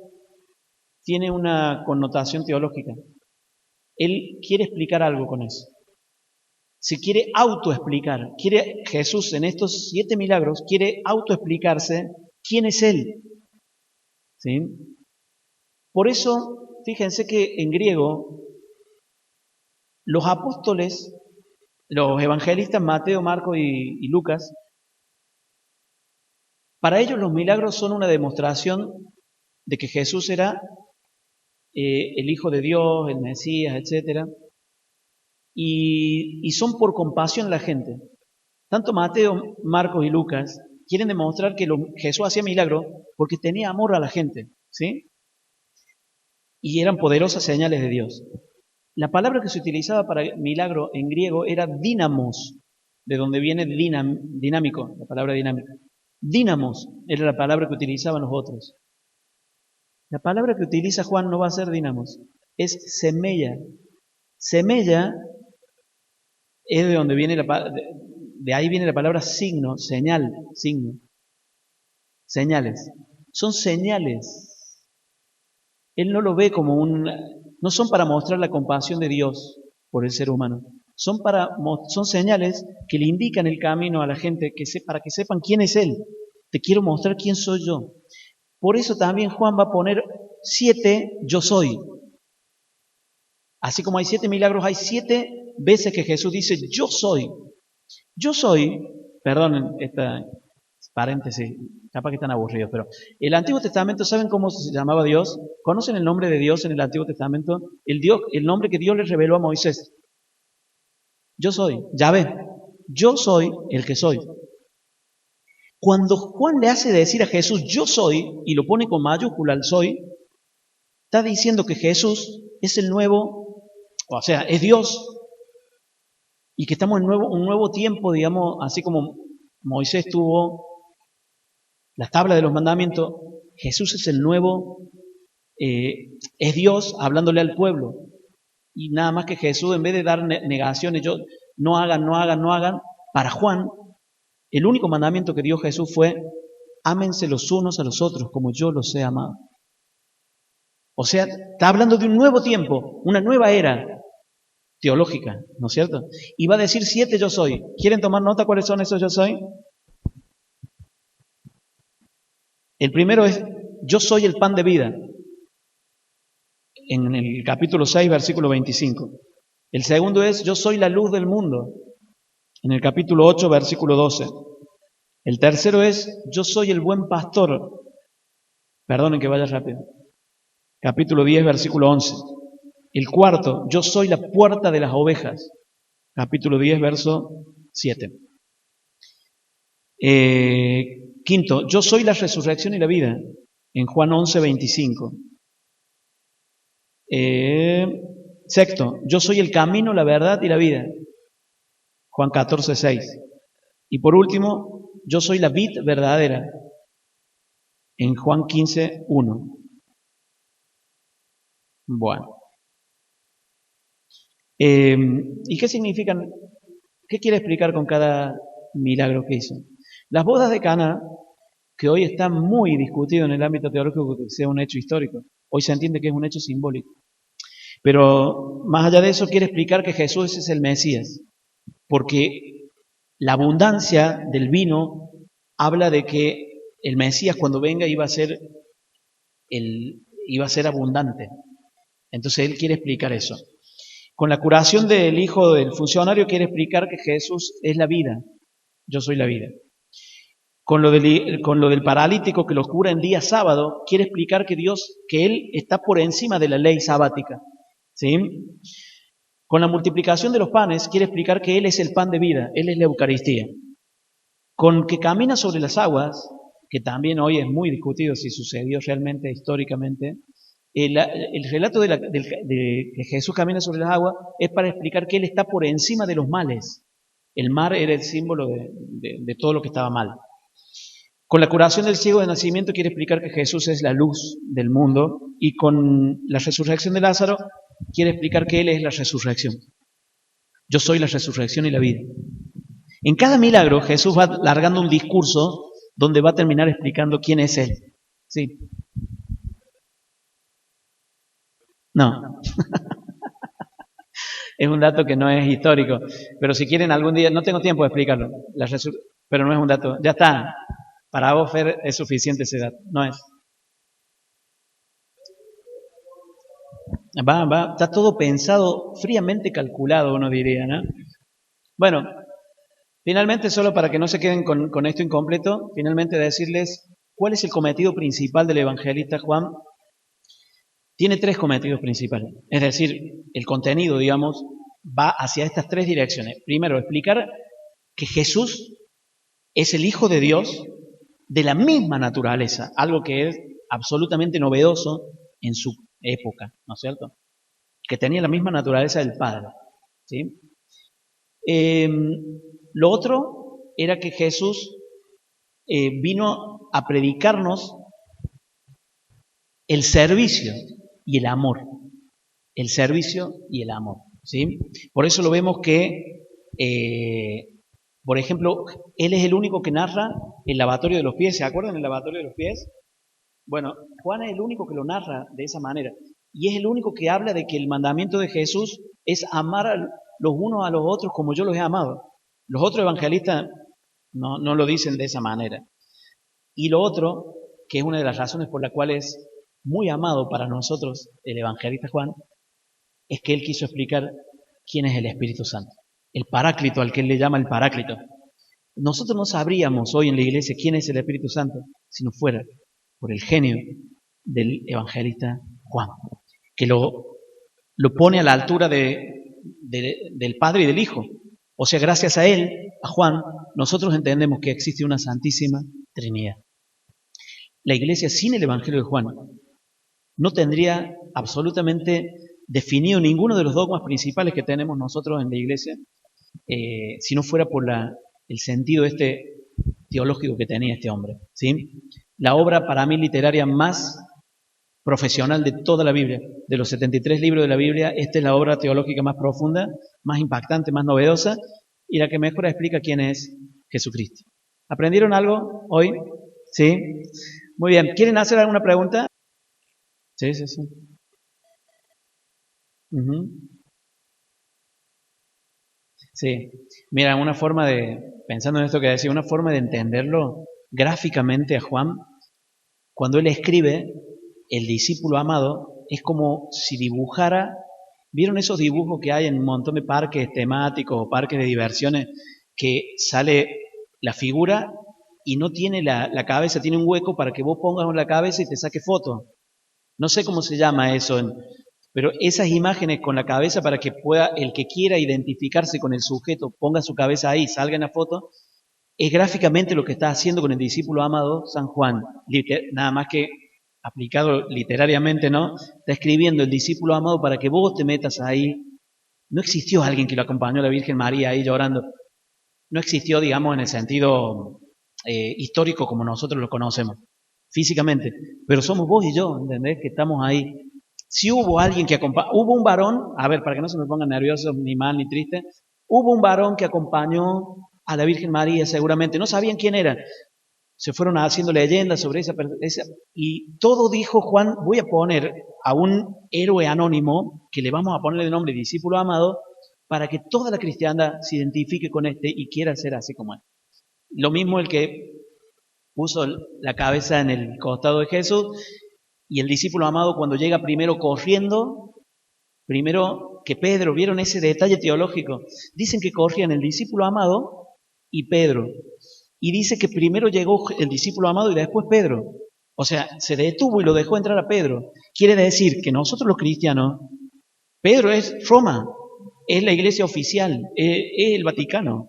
tiene una connotación teológica. Él quiere explicar algo con eso. Se quiere autoexplicar. Jesús en estos 7 milagros quiere autoexplicarse quién es Él. ¿Sí? Por eso, fíjense que en griego, los apóstoles, los evangelistas Mateo, Marcos y Lucas, Para ellos los milagros son una demostración de que Jesús era el Hijo de Dios, el Mesías, etc. Y son por compasión a la gente. Tanto Mateo, Marcos y Lucas quieren demostrar que Jesús hacía milagros porque tenía amor a la gente, ¿sí? Y eran poderosas señales de Dios. La palabra que se utilizaba para milagro en griego era dínamos, de donde viene dinámico, la palabra dinámica. Dínamos era la palabra que utilizaban los otros. La palabra que utiliza Juan no va a ser dínamos, es semella. Semella es de donde viene de ahí viene la palabra signo, señal, signo. Señales. Son señales. Él no lo ve como no son para mostrar la compasión de Dios por el ser humano. Son señales que le indican el camino a la gente para que sepan quién es Él. Te quiero mostrar quién soy yo. Por eso también Juan va a poner 7 yo soy. Así como hay 7 milagros, hay 7 veces que Jesús dice yo soy. Yo soy, perdonen esta paréntesis, capaz que están aburridos, pero el Antiguo Testamento, ¿saben cómo se llamaba Dios? ¿Conocen el nombre de Dios en el Antiguo Testamento? El nombre que Dios le reveló a Moisés. Yo soy, Yahvé. Yo soy el que soy. Cuando Juan le hace decir a Jesús yo soy, y lo pone con mayúscula al soy, está diciendo que Jesús es el nuevo, o sea, es Dios, y que estamos en un nuevo tiempo, digamos, así como Moisés tuvo las tablas de los mandamientos, Jesús es el nuevo, es Dios hablándole al pueblo. Y nada más que Jesús, en vez de dar negaciones, no hagan, no hagan, no hagan, para Juan, el único mandamiento que dio Jesús fue, ámense los unos a los otros como yo los he amado. O sea, está hablando de un nuevo tiempo, una nueva era teológica, ¿no es cierto? Y va a decir 7 yo soy. ¿Quieren tomar nota cuáles son esos yo soy? El primero es, yo soy el pan de vida, en el capítulo 6, versículo 25. El segundo es, yo soy la luz del mundo, en el capítulo 8, versículo 12. El tercero es, yo soy el buen pastor. Perdonen que vaya rápido. Capítulo 10, versículo 11. El cuarto, yo soy la puerta de las ovejas. Capítulo 10, verso 7. Quinto, yo soy la resurrección y la vida, en Juan 11, 25. Sexto, yo soy el camino, la verdad y la vida, Juan 14, 6. Y por último, yo soy la vid verdadera, en Juan 15, 1. Bueno. ¿Y qué significan? ¿Qué quiere explicar con cada milagro que hizo? Las bodas de Caná, que hoy está muy discutido en el ámbito teológico que sea un hecho histórico, hoy se entiende que es un hecho simbólico. Pero más allá de eso quiere explicar que Jesús es el Mesías, porque la abundancia del vino habla de que el Mesías cuando venga iba a ser abundante. Entonces él quiere explicar eso. Con la curación del hijo del funcionario quiere explicar que Jesús es la vida. Yo soy la vida. Con lo del paralítico que lo cura en día sábado, quiere explicar que Él está por encima de la ley sabática. ¿Sí? Con la multiplicación de los panes, quiere explicar que Él es el pan de vida, Él es la Eucaristía. Con que camina sobre las aguas, que también hoy es muy discutido si sucedió realmente históricamente, el relato de que Jesús camina sobre las aguas es para explicar que Él está por encima de los males. El mar era el símbolo de todo lo que estaba mal. Con la curación del ciego de nacimiento quiere explicar que Jesús es la luz del mundo, y con la resurrección de Lázaro quiere explicar que Él es la resurrección. Yo soy la resurrección y la vida. En cada milagro Jesús va largando un discurso donde va a terminar explicando quién es Él. ¿Sí? No. Es un dato que no es histórico, pero si quieren algún día, no tengo tiempo de explicarlo, pero no es un dato, ya está, para vos Fer es suficiente ese dato, no es. Está todo pensado, fríamente calculado, uno diría, ¿no? Bueno, Finalmente, solo para que no se queden con esto incompleto, finalmente decirles cuál es el cometido principal del evangelista Juan. Tiene tres cometidos principales, es decir, el contenido, digamos, va hacia estas tres direcciones. Primero, explicar que Jesús es el Hijo de Dios de la misma naturaleza, algo que es absolutamente novedoso en su época, ¿no es cierto? Que tenía la misma naturaleza del Padre, ¿sí? Lo otro era que Jesús vino a predicarnos el servicio y el amor. El servicio y el amor, ¿sí? Por eso lo vemos que, por ejemplo, él es el único que narra el lavatorio de los pies. ¿Se acuerdan del lavatorio de los pies? Bueno, Juan es el único que lo narra de esa manera. Y es el único que habla de que el mandamiento de Jesús es amar a los unos a los otros como yo los he amado. Los otros evangelistas no lo dicen de esa manera. Y lo otro, que es una de las razones por las cuales es muy amado para nosotros el evangelista Juan, es que él quiso explicar quién es el Espíritu Santo. El Paráclito, al que él le llama el Paráclito. Nosotros no sabríamos hoy en la iglesia quién es el Espíritu Santo si no fuera por el genio del evangelista Juan, que lo pone a la altura del Padre y del Hijo. O sea, gracias a él, a Juan, nosotros entendemos que existe una santísima Trinidad. La iglesia sin el Evangelio de Juan no tendría absolutamente definido ninguno de los dogmas principales que tenemos nosotros en la iglesia, si no fuera por el sentido teológico que tenía este hombre, ¿sí? La obra para mí literaria más profesional de toda la Biblia, de los 73 libros de la Biblia, esta es la obra teológica más profunda, más impactante, más novedosa y la que mejor explica quién es Jesucristo. ¿Aprendieron algo hoy? ¿Sí? Muy bien. ¿Quieren hacer alguna pregunta? Sí. Uh-huh. Sí. Mira, una forma pensando en esto que decía, una forma de entenderlo gráficamente a Juan, cuando él escribe el discípulo amado, es como si dibujara, ¿vieron esos dibujos que hay en un montón de parques temáticos o parques de diversiones que sale la figura y no tiene la cabeza, tiene un hueco para que vos pongas la cabeza y te saque foto? No sé cómo se llama eso, pero esas imágenes con la cabeza para que pueda el que quiera identificarse con el sujeto, ponga su cabeza ahí, salga en la foto, es gráficamente lo que está haciendo con el discípulo amado San Juan, nada más que aplicado literariamente, ¿no? Está escribiendo el discípulo amado para que vos te metas ahí. No existió alguien que lo acompañó a la Virgen María ahí llorando. No existió, digamos, en el sentido histórico como nosotros lo conocemos, físicamente. Pero somos vos y yo, ¿entendés? Que estamos ahí. Si hubo alguien que acompañó, hubo un varón, a ver, para que no se me pongan nerviosos, ni mal, ni triste, hubo un varón que acompañó a la Virgen María seguramente. No sabían quién era. Se fueron haciendo leyendas sobre esa y todo dijo Juan, voy a poner a un héroe anónimo que le vamos a poner el nombre discípulo amado para que toda la cristiandad se identifique con este y quiera ser así como él. Lo mismo el que puso la cabeza en el costado de Jesús y el discípulo amado cuando llega primero corriendo, primero que Pedro, ¿vieron ese detalle teológico? Dicen que corrían el discípulo amado y Pedro. Y dice que primero llegó el discípulo amado y después Pedro. O sea, se detuvo y lo dejó entrar a Pedro. Quiere decir que nosotros los cristianos, Pedro es Roma, es la iglesia oficial, es el Vaticano.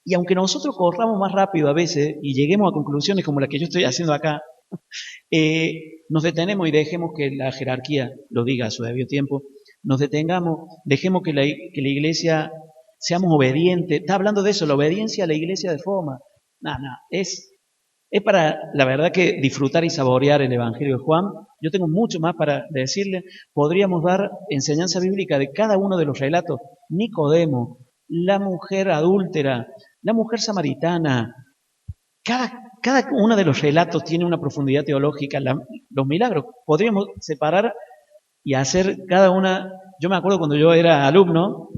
Y aunque nosotros corramos más rápido a veces y lleguemos a conclusiones como la que yo estoy haciendo acá, nos detenemos y dejemos que la jerarquía lo diga a su debido tiempo. Nos detengamos, dejemos que la iglesia, seamos obedientes. Está hablando de eso, la obediencia a la iglesia de Roma. No, es para, la verdad, que disfrutar y saborear el Evangelio de Juan. Yo tengo mucho más para decirle. Podríamos dar enseñanza bíblica de cada uno de los relatos. Nicodemo, la mujer adúltera, la mujer samaritana. Cada uno de los relatos tiene una profundidad teológica. Los milagros, podríamos separar y hacer cada una. Yo me acuerdo cuando yo era alumno,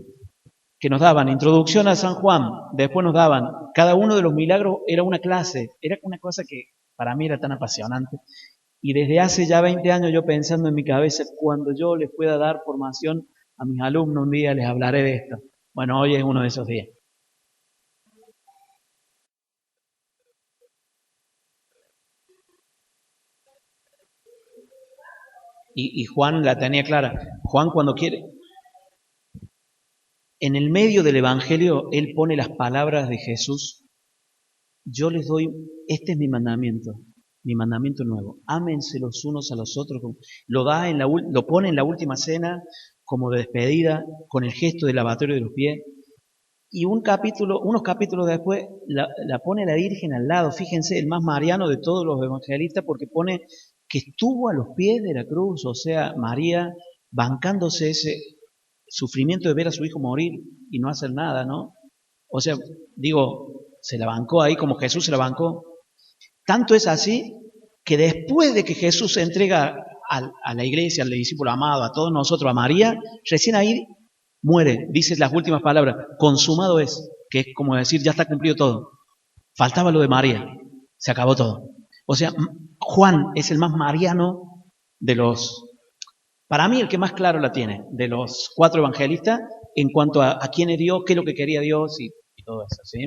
que nos daban introducción a San Juan, después nos daban, cada uno de los milagros era una clase, era una cosa que para mí era tan apasionante. Y desde hace ya 20 años yo pensando en mi cabeza, cuando yo les pueda dar formación a mis alumnos un día les hablaré de esto. Bueno, hoy es uno de esos días. Y Juan la tenía clara. Juan cuando quiere, en el medio del Evangelio, él pone las palabras de Jesús. Yo les doy, este es mi mandamiento nuevo. Ámense los unos a los otros. Lo pone en la última cena como de despedida, con el gesto del lavatorio de los pies. Y unos capítulos después, la pone la Virgen al lado. Fíjense, el más mariano de todos los evangelistas, porque pone que estuvo a los pies de la cruz, o sea, María bancándose ese sufrimiento de ver a su hijo morir y no hacer nada, ¿no? O sea, digo, se la bancó ahí como Jesús se la bancó. Tanto es así que después de que Jesús se entrega a la iglesia, al discípulo amado, a todos nosotros, a María, recién ahí muere, dice las últimas palabras, consumado es, que es como decir, ya está cumplido todo. Faltaba lo de María, se acabó todo. O sea, Juan es el más mariano de los, para mí el que más claro la tiene, de los 4 evangelistas, en cuanto a quién es Dios, qué es lo que quería Dios y todo eso, ¿sí?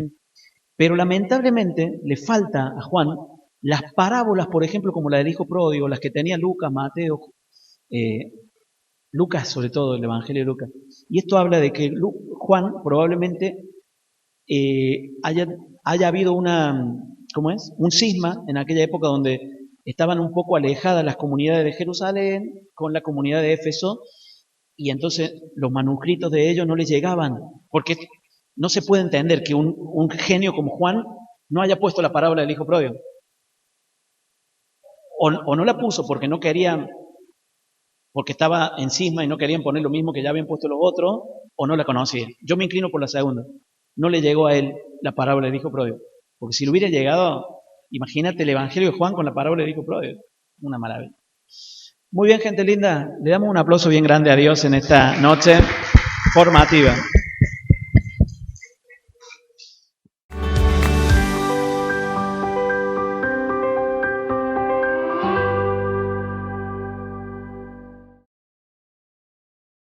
Pero lamentablemente le falta a Juan las parábolas, por ejemplo, como la del hijo pródigo, las que tenía Lucas, Mateo, Lucas sobre todo, el Evangelio de Lucas. Y esto habla de que Juan probablemente haya habido un cisma en aquella época donde estaban un poco alejadas las comunidades de Jerusalén con la comunidad de Éfeso, y entonces los manuscritos de ellos no les llegaban, porque no se puede entender que un genio como Juan no haya puesto la parábola del hijo pródigo. O no la puso porque no querían, porque estaba en cisma y no querían poner lo mismo que ya habían puesto los otros, o no la conocían. Yo me inclino por la segunda. No le llegó a él la parábola del hijo pródigo. Porque si le hubiera llegado, imagínate el Evangelio de Juan con la parábola del hijo pródigo. Una maravilla. Muy bien, gente linda. Le damos un aplauso bien grande a Dios en esta noche formativa.